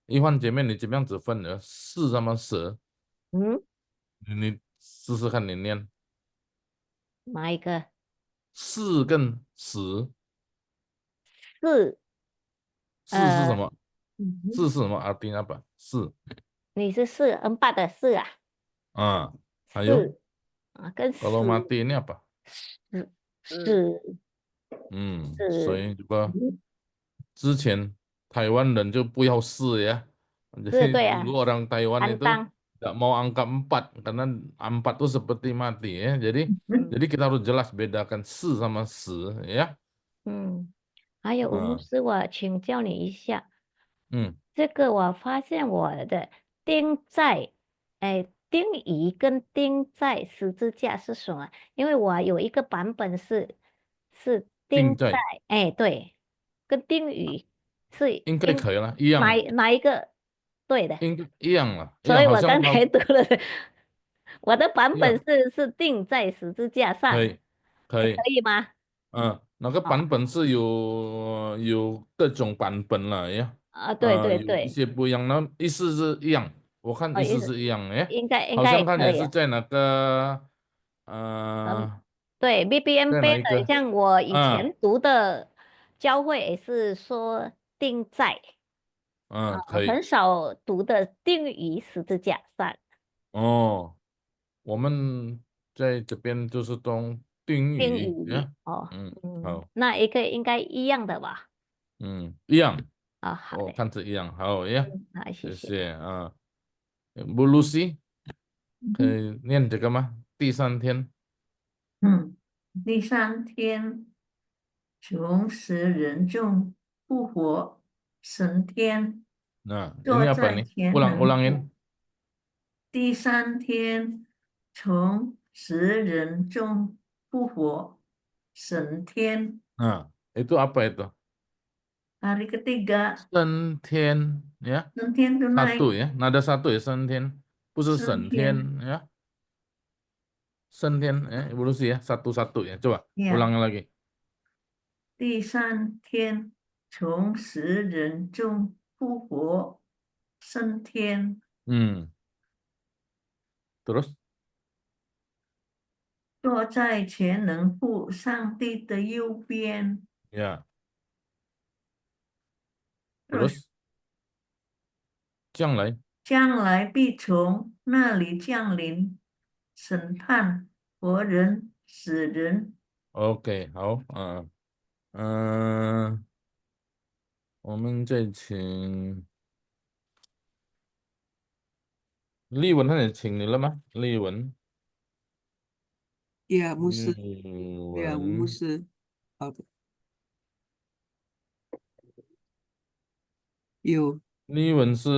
一换前面你怎么样子分的？四什么蛇？你试试看，你念。哪一个？四跟十。四。四是什么？四是什么？artinya apa？四。你是4，4的4啊？还有？跟kalau mati ini apa？死。所以juga 之前台湾人就不要4 ya. Jadi dulu orang Taiwan itu tidak mau angka 4 karena 4 itu seperti mati ya. Jadi kita harus jelas bedakan 4 sama 10 ya. 还有吴牧师，我请教你一下，这个我发现我的钉在，钉语跟钉在十字架是什么？因为我有一个版本是钉在，对，跟钉语是应该可以了，一样，哪一个对的？应该一样了，所以我好像刚才读了，我的版一样本是钉在十字架上，可以，可以，可以吗？那个版本是有各种版本了呀，对对有一对，些不一样，那意思是一样，我看意思是一样，应该好像看可以啊。也是在那个对 BBM 在哪一个？像我以前读的教会也是说钉在，可以。很少读的钉于十字架上。哦，我们在这边就是用定钉语语呀，哦，好，那一个应该一样的吧？一样，好我的，看是一样，好呀，好，谢谢谢。谢啊。布鲁西，可以念这个吗？第3天，第3天，从死人中复活，升天，坐 ini apa 在 nih? 全能 Ulang-ulangin. 第3天，从死人中复活，升天。 Itu apa itu? Hari ketiga, 升天 ya, 升天就 satu naik ya, nada satu ya, 升天，不是省升天。天ya. 升天, evolusi ya, satu-satu ya. Coba Ya. ulangi lagi. 第3天，从死人中复活，升天， Terus? 坐在全能父上帝的右边。 Ya. Terus Terus? 将来将来必从那里降临，审判活人死人。 OK，好，我们再请丽文，他也请你了吗？丽文，牧师，丽吴牧文，师，好的，有丽文是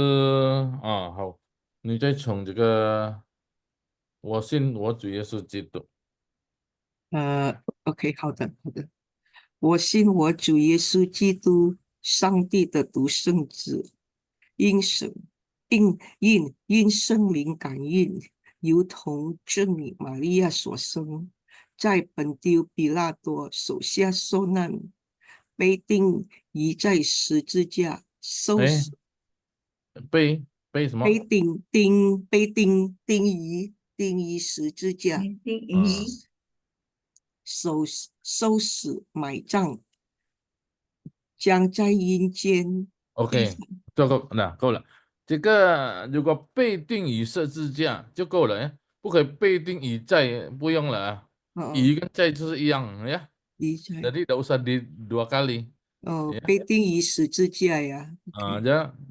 好，你再从这个，我信我主耶稣基督， OK，好的，好的。我信我主耶稣基督，上帝的独生子，因圣灵感应，由同真理玛利亚所生，在本丢比拉多手下受难，被钉移在十字架，受死。被什么？被钉移十字架，受死埋葬，将在阴间。OK，够了。这个如果被钉于十字架就够了，不可以被钉于在，不用了啊。于跟在就是一样呀。Jadi tidak usah di 2 kali. 被钉于十字架呀。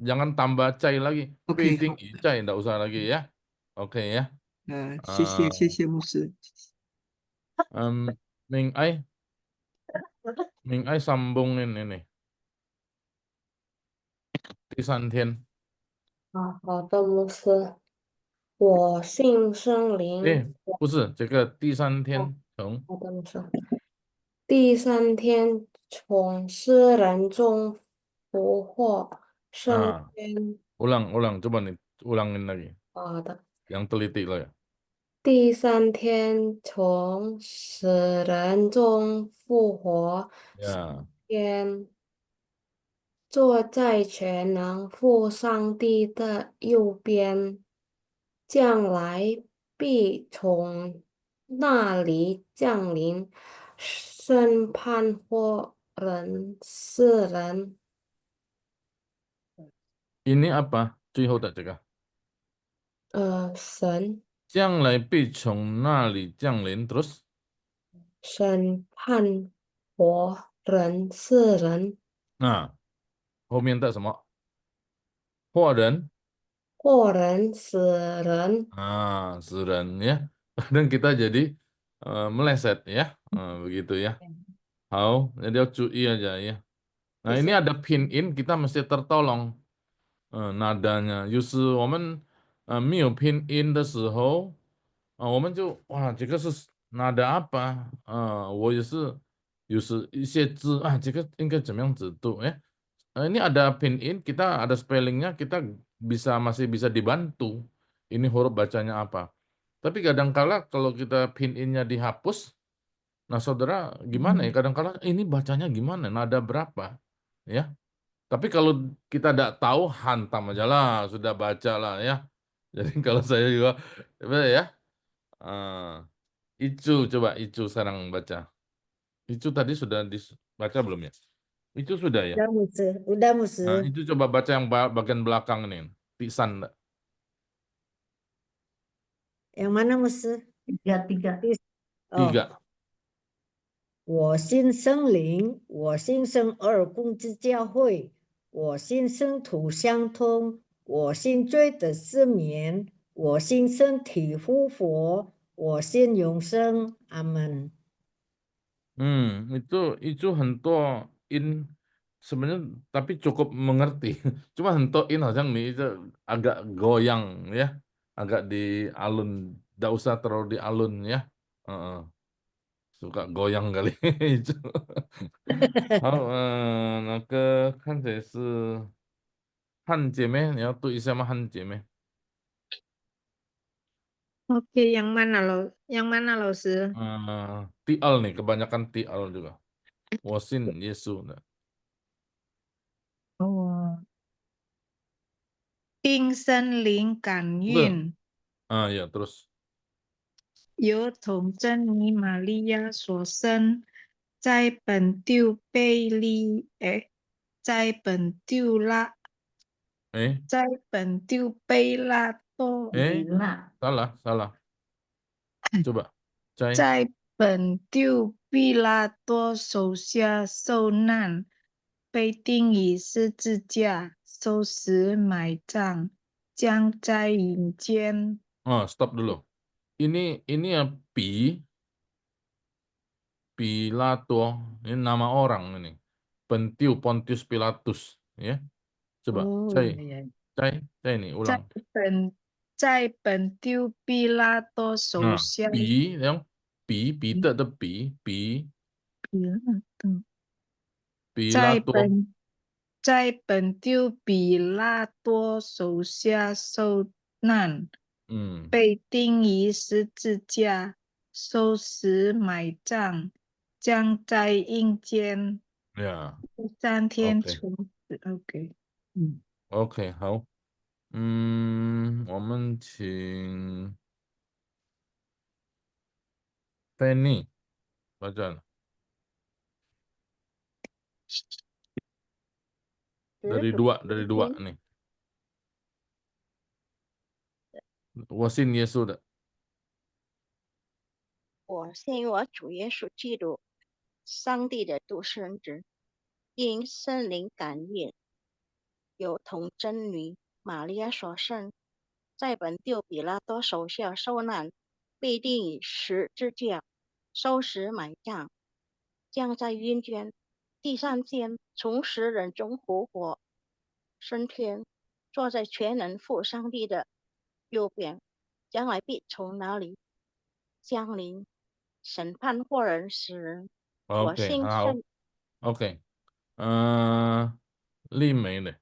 Jangan tambah cai lagi. OK， 被钉于在 tidak usah lagi ya. OK 呀。谢谢牧师。Ming Ai sambungin ini. 第3天。好的，牧师，我信圣灵。不是这个第3天从。好的，牧师。第3天从死人中复活，升天。ulang, coba nih ulangin lagi. 好的。Yang teliti lo ya. 第3天从死人中复活，升天，坐在全能父上帝的右边，将来必从那里降临，审判活人死人。 Ini apa? 最后的这个。神。将来必从那里降临 terus 审判活人死人。后面的什么？活人死人。死人ya. Dan kita jadi meleset ya. Begitu ya. 好，那要注意aja ya. Nah, ini ada pin in, kita mesti tertolong nadanya。就是我们没有拼音的时候，我们就哇，这个是nada apa？我也是有时一些字这个应该怎么样子读？ini ada pin in, kita ada spellingnya, kita masih bisa dibantu. Ini huruf bacanya apa? Tapi kadangkala kalau kita pin innya dihapus, nah saudara gimana ya? Kadangkala ini bacanya gimana? Nada berapa? Ya. Tapi kalau kita tidak tahu, hantam aja lah, sudah baca lah ya. Jadi kalau saya juga ya, Icu coba Icu sekarang baca. Icu tadi sudah dibaca belum ya? Icu sudah ya. Udah Musa. Nah, itu coba baca yang bagian belakang nih, Tisan. Yang mana Musa? 3 Tiga. 我信圣灵，我信圣二公之教会，我信圣徒相通，我信罪的赦免，我信身体复活，我信永生。阿门。itu hento in sebenarnya tapi cukup mengerti. Cuma hento in nih itu agak goyang ya, agak di alun, tidak usah terlalu di alun ya. Suka goyang kali itu. 好，那个看起来是汉姐妹，你要读一下吗？汉姐妹。Oke, yang mana lo sih? Tial nih, kebanyakan tial juga. Wasin Yesus. 听森林感 Betul. 应， Ya terus. 由童真女玛利亚所生，在本丢贝利在本丢拉，在本丢贝拉多， salah. Coba. 在本丢毕拉多手下受难，被钉于十字架，受死埋葬，将在阴间。 Stop dulu. Ini ya Pilato, ini nama orang ini. Pontius Pilatus, ya. Coba, Cai ini ulang. 在本丢毕拉多手下， yang Peter的Pilato， 在本丢比拉多手下受难，被钉于十字架，受死埋葬，将在阴间3天处死。OK， 好。我们请 Penny baca了。dari dua nih. 我信耶稣的。我信我主耶稣基督，上帝的独生子，因圣灵感应，有童真女玛利亚所生，在本丢比拉多手下受难，被钉于十字架，受死埋葬，将在阴间第3天从死人中复活，升天，坐在全能父上帝的右边，将来必从哪里降临审判活人死人。我 OK， 信好。圣。 OK， 丽梅呢？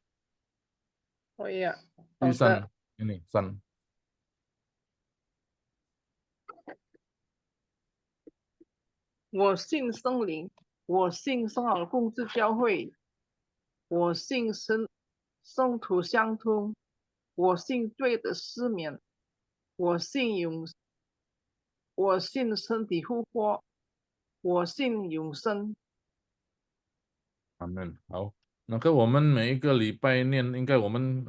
Oh iya, 第三 ini 3。我信圣灵，我信圣老公之教会，我信圣徒相通，我信罪的赦免，我信身体复活，我信永生。 Amin， 好。那个我们每一个礼拜念，应该我们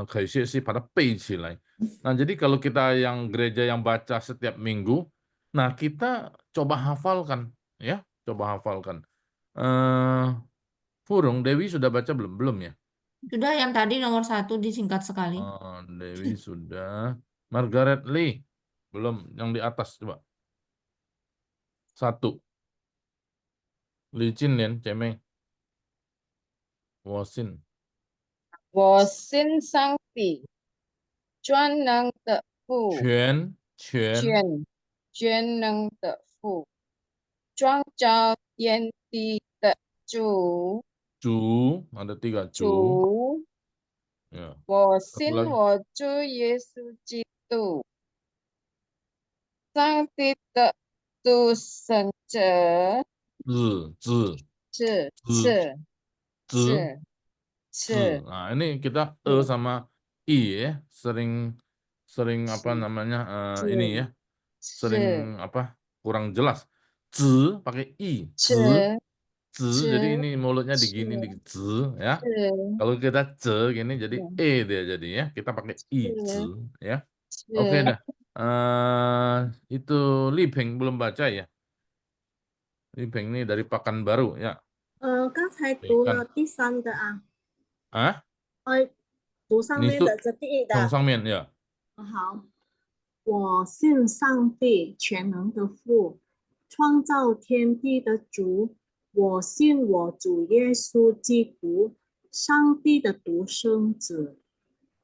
可以学习把它背起来。Nah, jadi kalau kita yang gereja yang baca setiap minggu, nah kita coba hafalkan, ya, coba hafalkan. Furung, Dewi sudah baca belum? Belum ya? Sudah, yang tadi nomor 1 disingkat sekali. Dewi sudah. Margaret Lee belum, yang di atas coba. 1. Licin Lian, Cemeng. 我信我信上帝，全能的父，全能的父，创造天地的主， ada 3 主， ya 我 satu 信 lagi 我主耶稣基督，上帝的独生者，字是字是， nah ini kita 是 sama i ya sering apa namanya ini ya sering apa kurang jelas pakai i jadi ini mulutnya digini di ya kalau kita gini jadi dia jadi ya kita pakai i ya oke dah itu Liping belum baca ya Liping ini dari Pekanbaru ya 刚才读了第3的啊， 啊读上面的这第1的。从上面呀好，我信上帝全能的父，创造天地的主。我信我主耶稣基督，上帝的独生子，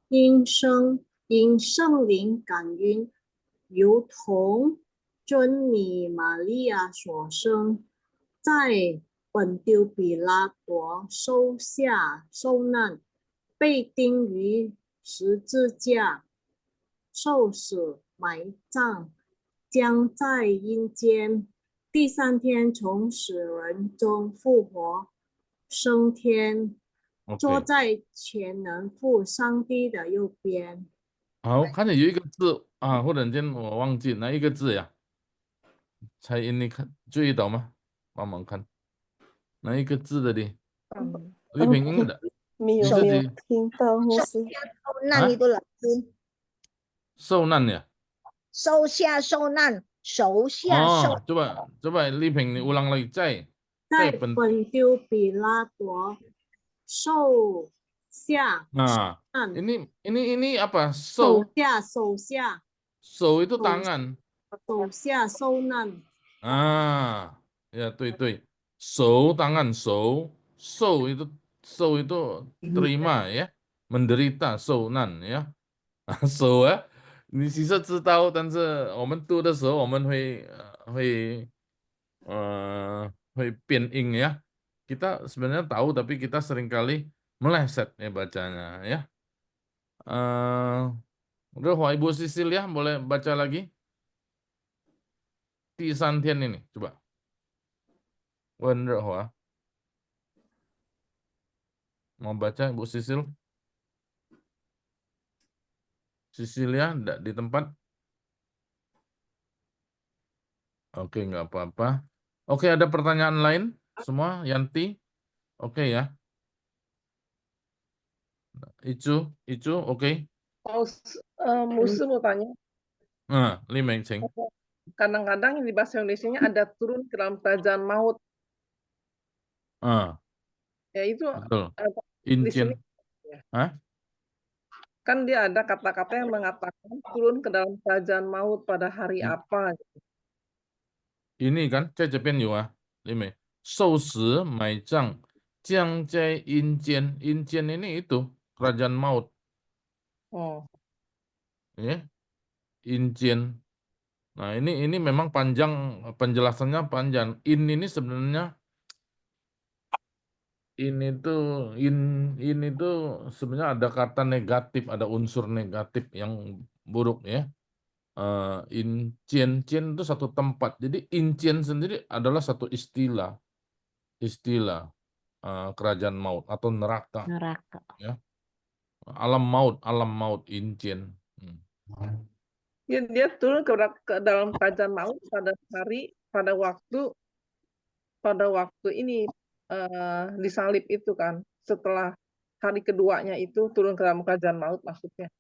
因圣灵感孕，由同尊女玛利亚所生，在本丢比拉多受下受难，被钉于十字架，受死埋葬，将在阴间，第3天从死人中复活，升天，坐在全能父上帝的右边。好，看见有一个字啊，忽然间我忘记哪一个字呀？才你看注意到吗？帮忙看哪一个字的哩？丽萍应的，没有听到牧师。那你都老师受难呀？收下受难，手下受。coba丽萍你ulang lagi 在本丢比拉多受下 nah ini apa 手下 手 itu tangan 手下受难 ya 对手 tangan 受 itu terima ya menderita 受难 ya 手啊你其实知道但是我们读的时候我们会变音ya kita sebenarnya tahu tapi kita seringkali meleset ya bacanya ya. Udah Ibu Sisil ya boleh baca lagi Di Santian ini coba. Wen Rehua mau baca Ibu Sisil? Sisilia di tempat? Oke nggak apa-apa. Oke ada pertanyaan lain semua Yanti? Oke ya. Itu oke. Musuh mau tanya. Nah, Limeng Ceng. Kadang-kadang di bahasa Indonesia ada turun ke dalam kerajaan maut. Ya itu betul. di sini. Hah? Kan dia ada kata-kata yang mengatakan turun ke dalam kerajaan maut pada hari apa. Gitu. Ini kan, 在这边有啊，里面受死埋葬降在阴间ini itu kerajaan maut. Ya, Injen. Nah ini memang panjang penjelasannya panjang. Ini sebenarnya ini tuh sebenarnya ada kata negatif, ada unsur negatif yang buruk ya. Incien itu satu tempat. Jadi incien sendiri adalah satu istilah kerajaan maut atau neraka. Ya. Alam maut incien. Dia turun ke dalam kerajaan maut pada waktu ini disalib itu kan. Setelah hari keduanya itu turun ke dalam kerajaan maut maksudnya.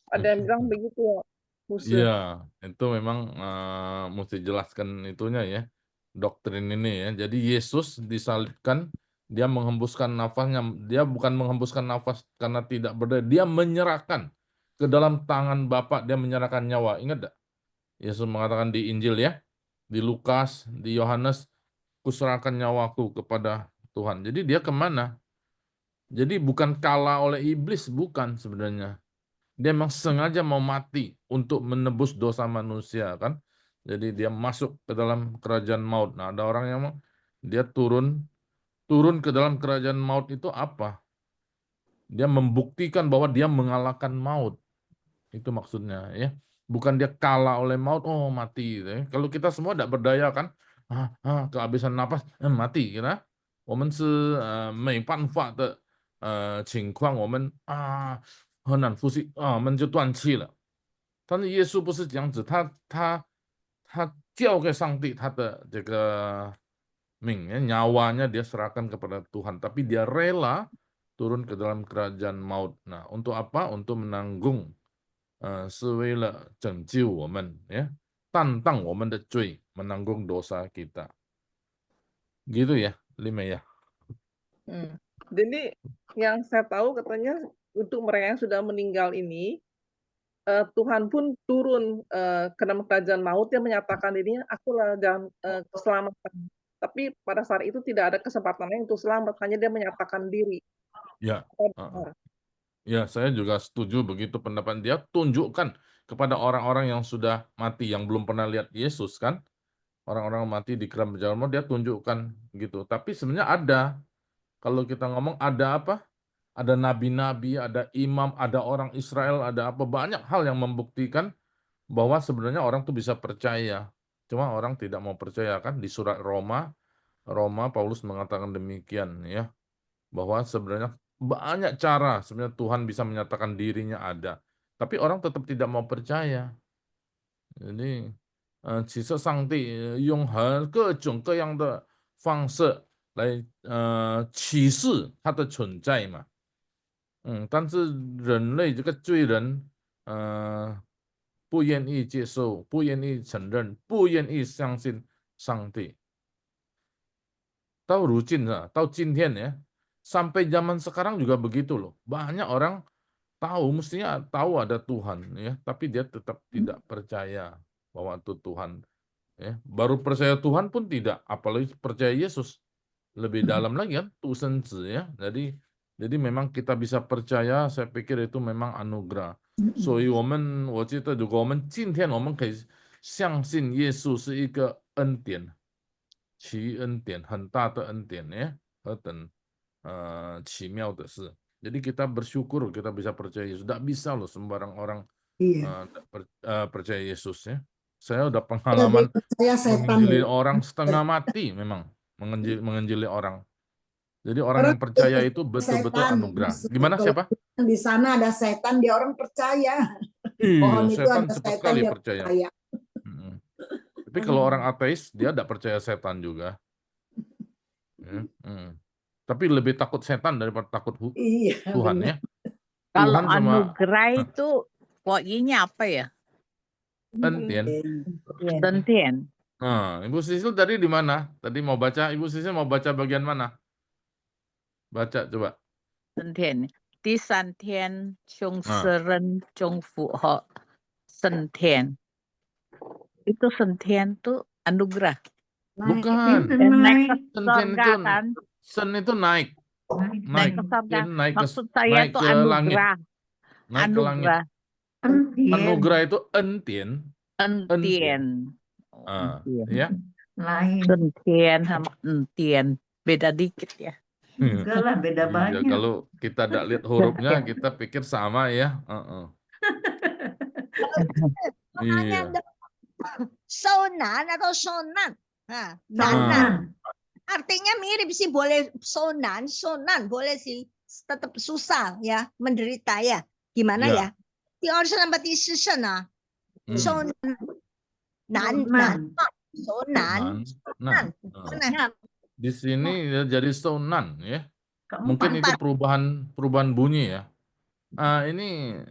Ada yang bilang begitu. Iya, itu memang mesti jelaskan itunya ya, doktrin ini ya. Jadi Yesus disalibkan, dia menghembuskan nafasnya, dia bukan menghembuskan nafas karena tidak berdaya, dia menyerahkan ke dalam tangan Bapa, dia menyerahkan nyawa. Ingat enggak? Yesus mengatakan di Injil ya, di Lukas, di Yohanes, kuserahkan nyawaku kepada Tuhan. Jadi dia kemana? Jadi bukan kalah oleh iblis, bukan sebenarnya. Dia memang sengaja mau mati untuk menebus dosa manusia kan. Jadi dia masuk ke dalam kerajaan maut. Nah, ada orang yang dia turun ke dalam kerajaan maut itu apa? Dia membuktikan bahwa dia mengalahkan maut. Itu maksudnya ya. Bukan dia kalah oleh maut, oh mati. Gitu ya. Kalau kita semua tidak berdaya kan, kehabisan napas, mati. Kira. 我们是没办法的情况，我们很难呼吸我们就断气了。但是耶稣不是这样子，他交给上帝他的这个命, nyawanya dia serahkan kepada Tuhan, tapi dia rela turun ke dalam kerajaan maut. Nah, untuk apa? Untuk menanggung 是为了拯救我们ya, 担当我们的罪, menanggung dosa kita. Gitu ya, Lima ya. Jadi yang saya tahu katanya untuk mereka yang sudah meninggal ini, Tuhan pun turun ke dalam kerajaan maut, yang menyatakan dirinya, akulah dalam keselamatan. Tapi pada saat itu tidak ada kesempatannya untuk selamat, hanya dia menyatakan diri. Ya, ya saya juga setuju begitu pendapat dia. Tunjukkan kepada orang-orang yang sudah mati, yang belum pernah lihat Yesus kan, orang-orang mati di kerajaan maut, dia tunjukkan gitu. Tapi sebenarnya ada, kalau kita ngomong ada apa? Ada nabi-nabi, ada imam, ada orang Israel, ada apa, banyak hal yang membuktikan bahwa sebenarnya orang tuh bisa percaya. Cuma orang tidak mau percaya kan. Di surat Roma Paulus mengatakan demikian ya, bahwa sebenarnya banyak cara sebenarnya Tuhan bisa menyatakan dirinya ada, tapi orang tetap tidak mau percaya. Jadi 其实上帝用各种各样的方式来启示他的存在嘛。但是人类这个罪人不愿意接受，不愿意承认，不愿意相信上帝。到如今到今天ya, sampai zaman sekarang juga begitu loh. Banyak orang mestinya tahu ada Tuhan ya, tapi dia tetap tidak percaya bahwa itu Tuhan ya. Baru percaya Tuhan pun tidak, apalagi percaya Yesus. Lebih dalam lagi kan, Tusenzi ya. Jadi memang kita bisa percaya, saya pikir itu memang anugerah. 所以我觉得如果我们今天我们可以相信耶稣是一个恩典，奇恩典，很大的恩典ya, 何等奇妙的事。Jadi kita bersyukur kita bisa percaya Yesus. Tidak bisa loh sembarang orang percaya Yesus ya. Saya udah pengalaman menginjili orang setengah mati, memang menginjili orang. Jadi orang yang percaya itu betul-betul anugerah. Gimana siapa? Di sana ada setan, dia orang percaya. Iya, setan cepat sekali percaya. Tapi kalau orang ateis, dia tidak percaya setan juga. Tapi lebih takut setan daripada takut Tuhan ya. Kalau anugerah itu pokoknya apa ya? Entian. Nah, Ibu Sisil tadi di mana? Tadi mau baca, Ibu Sisil mau baca bagian mana? Baca coba. Sentian. Di santian chung seren chung fu ho sentian. Itu sentian tuh anugerah. Bukan. Naik ke Sentian surga itu kan? sen itu naik. Naik ke surga. Maksud saya naik itu ke anugerah. langit. Naik ke langit. Anugerah itu entien. Entien. Ya. Sentian sama entien. Beda dikit ya. Enggak lah, beda banyak. Kalau kita tidak lihat hurufnya, kita pikir sama ya. Iya. Sonan atau sonan. Nanan. Artinya mirip sih, boleh sonan boleh sih, tetap susah ya, menderita ya. Gimana ya? 第二是那么第四是呢？sonan Di sini jadi sonan ya. Mungkin itu perubahan bunyi ya. Ini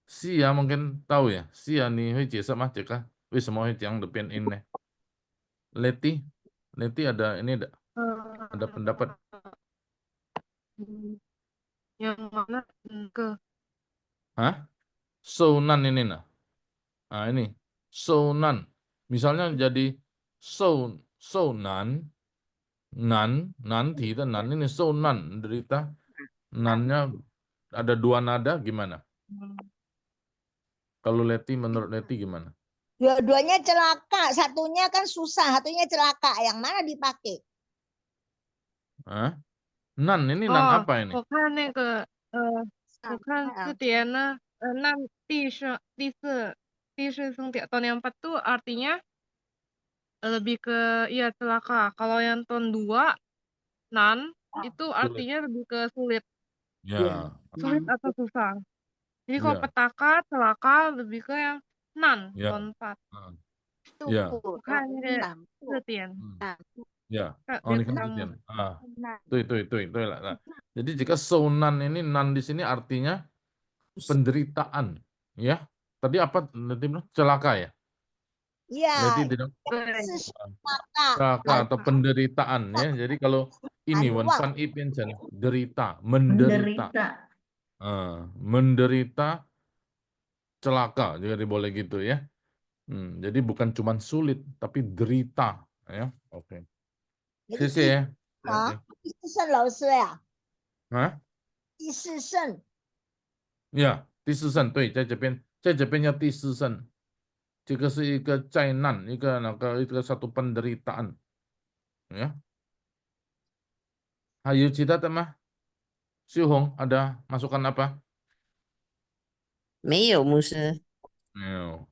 Sia mungkin tahu ya. Sia nih, 会解释吗？这个为什么会这样的变音呢？ Leti ada ini ada pendapat? Yang mana ke? Sonan ini nah. Ini sonan. Misalnya jadi sonan nanti dan nan ini so nan derita. Nannya ada 2 nada gimana? Kalau Leti, menurut Leti gimana? Dua-duanya celaka, satunya kan susah, satunya celaka. Yang mana dipakai? Hah? Nan ini nan 哦， apa ini? 我看那个我看字典呢，那第四声tahun yang 4 tuh artinya lebih ke ya celaka. Kalau yang tahun 2 nan itu Sulit. artinya lebih ke sulit. Ya. Sulit atau susah. Jadi kalau Ya. petaka, celaka lebih ke yang nan Ya. tahun 4. Ya. 我看那个字典， Ya. Kak, Oh, dia ini kan ketemu. Zutian. Itu lah. Nah, jadi jika sonan ini nan di sini artinya penderitaan, ya. Tadi apa Leti bilang? Celaka ya? Iya. Leti tidak celaka atau penderitaan ya. Jadi kalau ini wan pan ipiansan derita, menderita. Menderita celaka juga boleh gitu ya. Jadi bukan cuma sulit tapi derita ya. Oke. 谢谢。第四圣老师呀。啊？第四圣。呀，第四圣对，在这边叫第四圣，这个是一个灾难，一个satu penderitaan，ya。还有其他的吗？秀红 ada masukan apa？ 没有，牧师。没有。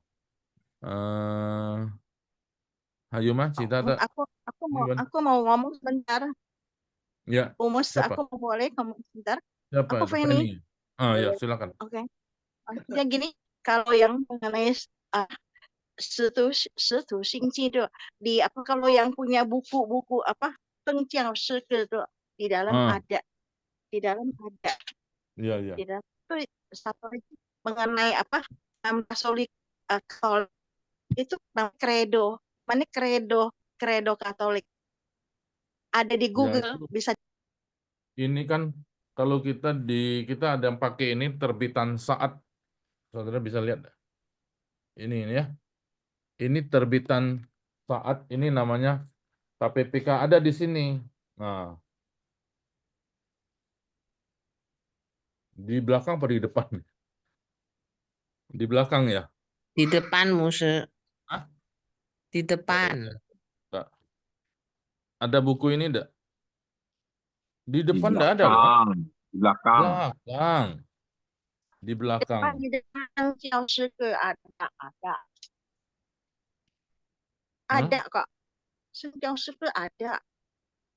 还有吗？其他的？ Aku mau ngomong sebentar. Ya. Umus, Siapa? aku boleh ngomong sebentar. Siapa? Aku Feni. Ya, silakan. Oke. Maksudnya gini, kalau yang mengenai Shitu Xingji itu di apa, kalau yang punya buku-buku apa Pengjiao Shike itu di dalam ada. Di dalam ada. Iya, iya. Di dalam itu satu lagi mengenai apa Katolik itu kredo. Mana kredo Katolik. Ada di Google, Ya, bisa. ini kan kalau kita ada yang pakai ini terbitan Saat, saudara bisa lihat ini ya. Ini terbitan Saat, ini namanya KPPK ada di sini. Nah, di belakang apa di depan? Di belakang ya? Di depan, Muse. Hah? Di depan. Ada buku ini enggak? Di depan enggak ada loh. Di belakang. Di belakang. Di depan ada. Ada kok. Sejauh Shike ada.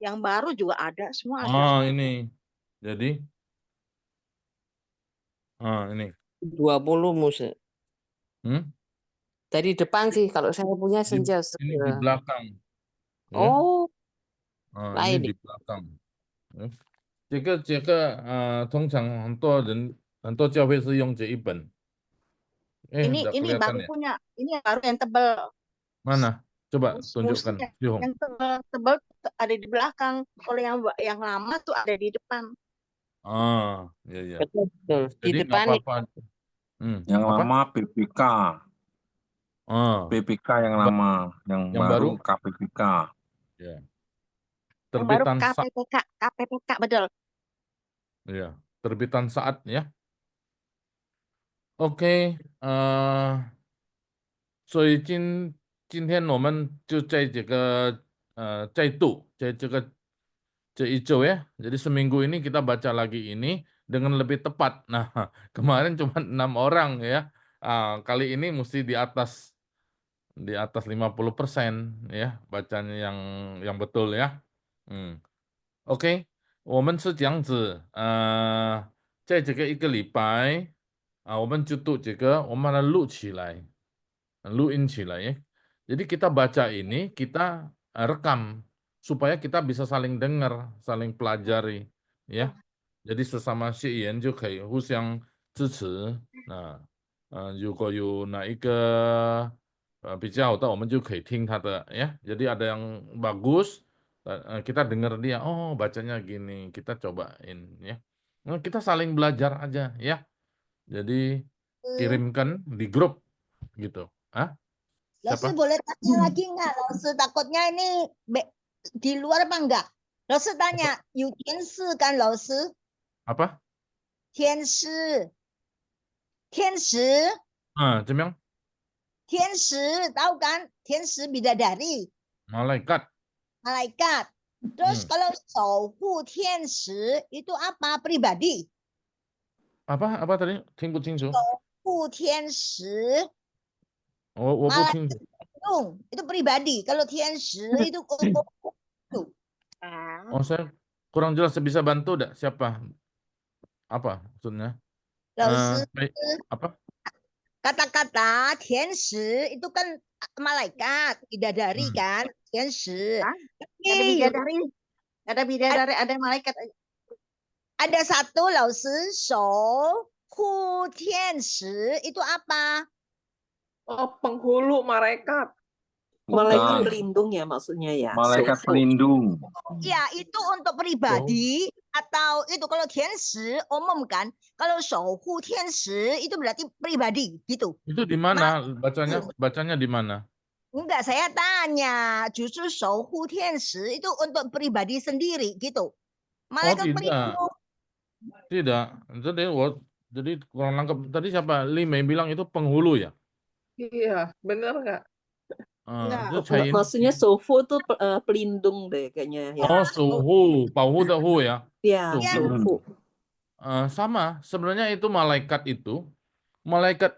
Yang baru juga ada, semua ada. Ini. Jadi ini. 20, Muse. Dari depan sih, kalau saya punya Sejauh Shike. Ini di belakang. Ya. Oh. ini di belakang. 这个通常很多教会是用这一本。 Ini baru punya, ini baru yang tebal. Mana? Coba tunjukkan. Yang tebal ada di belakang. Kalau yang lama tuh ada di depan. Ya. Betul. Di Jadi depan. Apa-apa. Yang lama PPK. PPK yang lama, yang baru KPPK. Ya. Terbitan Terbitan KPPK betul. Ya, terbitan Saat ya. OK， 所以今天我们就在这个再度在这一周ya. Jadi seminggu ini kita baca lagi ini dengan lebih tepat. Nah, kemarin cuma 6 orang ya. Kali ini mesti di atas 50% ya bacanya yang betul ya. OK， 我们是这样子，在这个1个礼拜。我们就读这个，我们把它录起来，录音起来ya. Jadi kita baca ini, kita rekam supaya kita bisa saling dengar, saling pelajari, ya. Jadi sesama 学员就可以互相支持。如果有哪一个比较好的，我们就可以听他的ya. Jadi ada yang bagus, kita dengar dia, oh bacanya gini, kita cobain ya. Kita saling belajar aja ya. Jadi kirimkan di grup gitu. Lalu boleh tanya lagi nggak? Lalu takutnya ini di luar apa enggak? 老师tanya, you 天使 kan 老师? Apa? 天使. 天使. 怎么样？天使 tahu kan? 天使 bidadari. Malaikat. Malaikat. Terus kalau 守护天使 itu apa? Pribadi. Apa tadi? 听不清楚。守护天使。我不清楚。itu pribadi. Kalau 天使 itu untuk itu. Oh, saya kurang jelas. Saya bisa bantu enggak? Siapa? Apa maksudnya? Apa? Kata-kata 天使 itu kan malaikat, bidadari kan? 天使. Ada bidadari. Ada bidadari, ada malaikat. Ada satu 老师守护天使 itu apa? Oh, penghulu malaikat. Malaikat pelindung ya maksudnya ya. Malaikat pelindung. Ya, itu untuk pribadi atau itu kalau 天使 umum kan. Kalau 守护天使 itu berarti pribadi gitu. Itu di mana bacanya? Bacanya di mana? Enggak, saya tanya. Justru 守护天使 itu untuk pribadi sendiri gitu. Malaikat pelindung. Tidak. Jadi kurang nangkep. Tadi siapa? Li Mei bilang itu penghulu ya? Iya, benar nggak? Maksudnya Sofu itu pelindung deh kayaknya. Ya. Oh, Sohu, Pauhu the Hu ya? Ya, Sofu. Sama, sebenarnya itu malaikat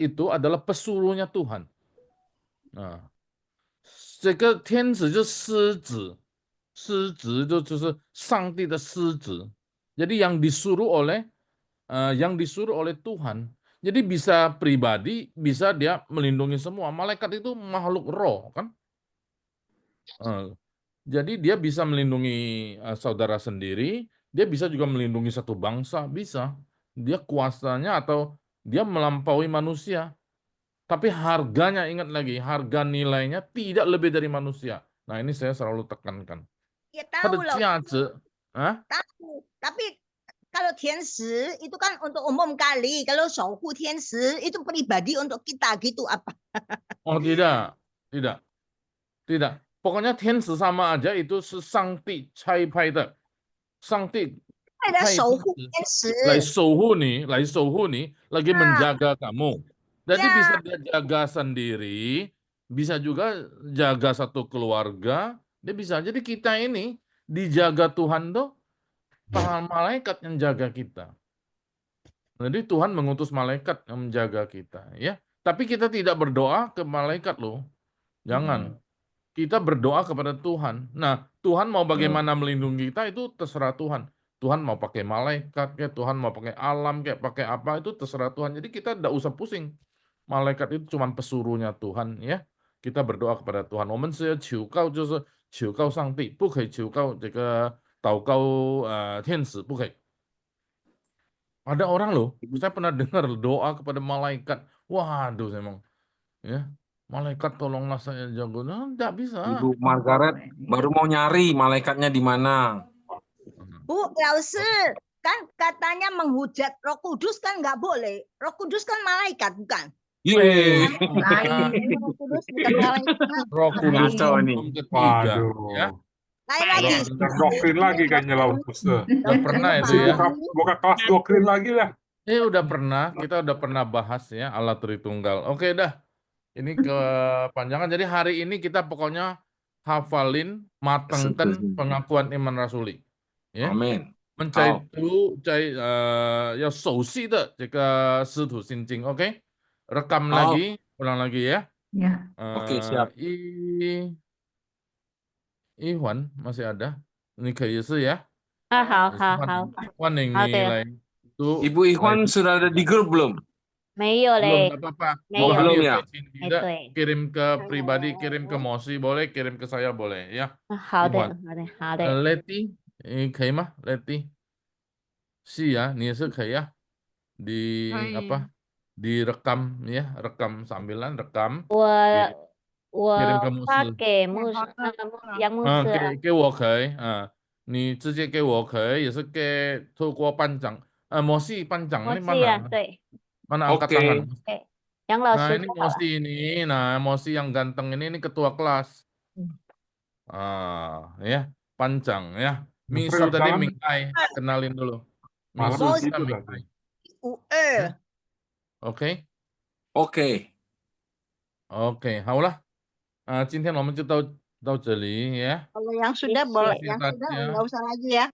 itu adalah pesuruhnya Tuhan. Nah, 这个天使就是狮子，狮子就是上帝的狮子。Jadi yang disuruh oleh Tuhan. Jadi bisa pribadi, bisa dia melindungi semua. Malaikat itu makhluk roh, kan? Jadi dia bisa melindungi saudara sendiri, dia bisa juga melindungi satu bangsa, bisa. Dia kuasanya atau dia melampaui manusia. Tapi harganya, ingat lagi, harga nilainya tidak lebih dari manusia. Nah, ini saya selalu tekankan. Ya tahu loh. Hah? Tahu. Tapi kalau 天使 itu kan untuk umum kali. Kalau 守护天使 itu pribadi untuk kita gitu apa? Oh, tidak. Pokoknya 天使 sama aja itu 是上帝差派的，上帝派守护天使来守护你, lagi menjaga kamu. Jadi bisa dia jaga sendiri, bisa juga jaga satu keluarga, dia bisa. Jadi kita ini dijaga Tuhan tuh, para malaikat yang jaga kita. Jadi Tuhan mengutus malaikat yang menjaga kita, ya. Tapi kita tidak berdoa ke malaikat loh, jangan. Kita berdoa kepada Tuhan. Nah, Tuhan mau bagaimana melindungi kita itu terserah Tuhan. Tuhan mau pakai malaikat, kayak Tuhan mau pakai alam, kayak pakai apa itu terserah Tuhan. Jadi kita tidak usah pusing. Malaikat itu cuma pesuruhnya Tuhan, ya. Kita berdoa kepada Tuhan. 我们是要求告就是求告上帝，不可以求告这个祷告天使，不可以。Ada orang loh, saya pernah dengar doa kepada malaikat. Waduh, emang ya. Malaikat tolonglah saya jago. Nah, enggak bisa. Ibu Margaret baru mau nyari malaikatnya di mana. Bu, kan katanya menghujat Roh Kudus kan nggak boleh. Roh Kudus kan malaikat bukan? Roh Kudus bukan malaikat. Roh Kudus ketiga. Ya. Lain lagi. Doktrin lagi kayaknya lawan Ustaz. Udah pernah itu ya. Buka kelas doktrin lagi lah. Udah pernah. Kita udah pernah bahas ya Allah Tritunggal. Oke dah. Ini kepanjangan. Jadi hari ini kita pokoknya hafalin, matangkan pengakuan iman rasuli. Ya. Amin. 我们在读要熟悉的这个师徒心经 ，OK？ Rekam lagi, ulang lagi ya. Ya. Oke, siap. Iwan masih ada. Ini kayaknya ya. 好。 Iwan yang nilai itu. Ibu Ikhwan sudah ada di grup belum? 没有嘞。 Belum, apa-apa. Belum ya? Kirim ke pribadi, kirim ke Mosi boleh, kirim ke saya boleh ya. 好的。 Leti, 可以吗 ？Leti， 是呀，你也是可以啊。direkam ya, rekam sambilan rekam. 我 kirim ke Mosi. 发给杨牧师。给我可以你直接给我可以，也是透过班长Mosi 班长那mana？ 对。 Mana angkat tangan? Yang lalu. Nah, ini Mosi ini. Nah, Mosi yang ganteng ini ketua kelas. Ya, panjang ya. Misu tadi Mingkai, kenalin dulu. Misu Bos kita Mingkai. OK， OK， 好了，今天我们就到这里呀。 Kalau yang sudah boleh, yang sudah nggak usah lagi ya.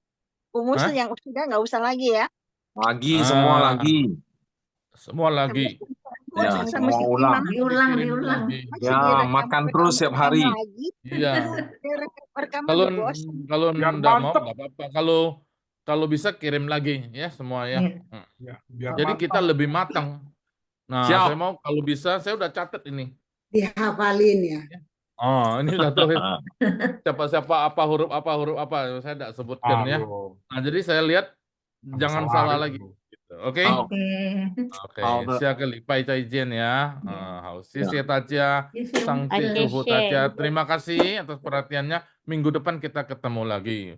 Umus yang sudah nggak usah lagi ya. Lagi, semua lagi. Semua lagi. Ya, semua ulang. Diulang. Ya, makan terus setiap hari. Iya. Kalau enggak mau nggak apa-apa. Kalau bisa kirim lagi ya semua ya. Jadi kita lebih matang. Nah, Siap. saya mau kalau bisa saya udah catat ini. Dihafalin ya. Oh, ini udah tulis siapa apa huruf apa saya tidak sebutkan ya. Nah, jadi saya lihat jangan salah lagi. OK， OK， 下个礼拜再见呀。好，谢谢大家，上帝祝福大家。Terima kasih atas perhatiannya. Minggu depan kita ketemu lagi.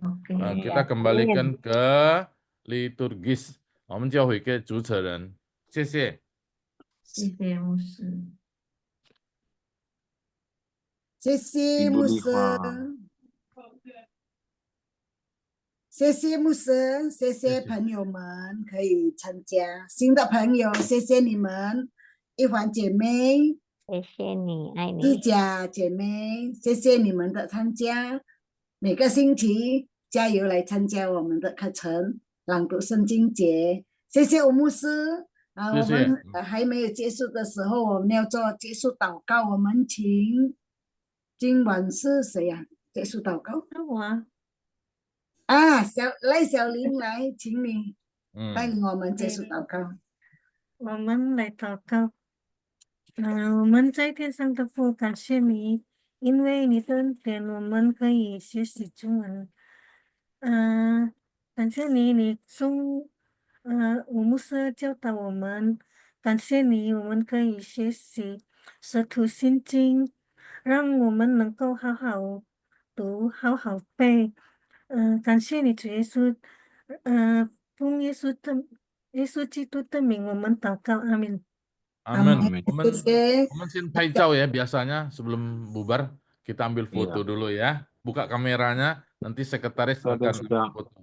Kita kembalikan ke liturgis. 我们教会给主持人，谢谢。谢谢牧师。谢谢牧师。谢谢牧师，谢谢朋友们可以参加。新的朋友，谢谢你们，一环姐妹，谢谢你，爱你。志甲姐妹，谢谢你们的参加。每个星期加油来参加我们的课程，朗读圣经节。谢谢吴牧师。我们还没有结束的时候，我们要做结束祷告。我们请今晚是谁呀？结束祷告。我。赖小玲来，请你带领我们结束祷告。我们来祷告。我们在天上的父，感谢你，因为你的恩典，我们可以学习中文。感谢你，你送吴牧师教导我们，感谢你，我们可以学习使徒信经，让我们能够好好读，好好背。感谢你，主耶稣，奉耶稣基督的名，我们祷告，阿门。Amin. 我们先拍照ya, biasanya sebelum bubar kita ambil foto dulu ya. Buka kameranya, nanti sekretaris akan foto.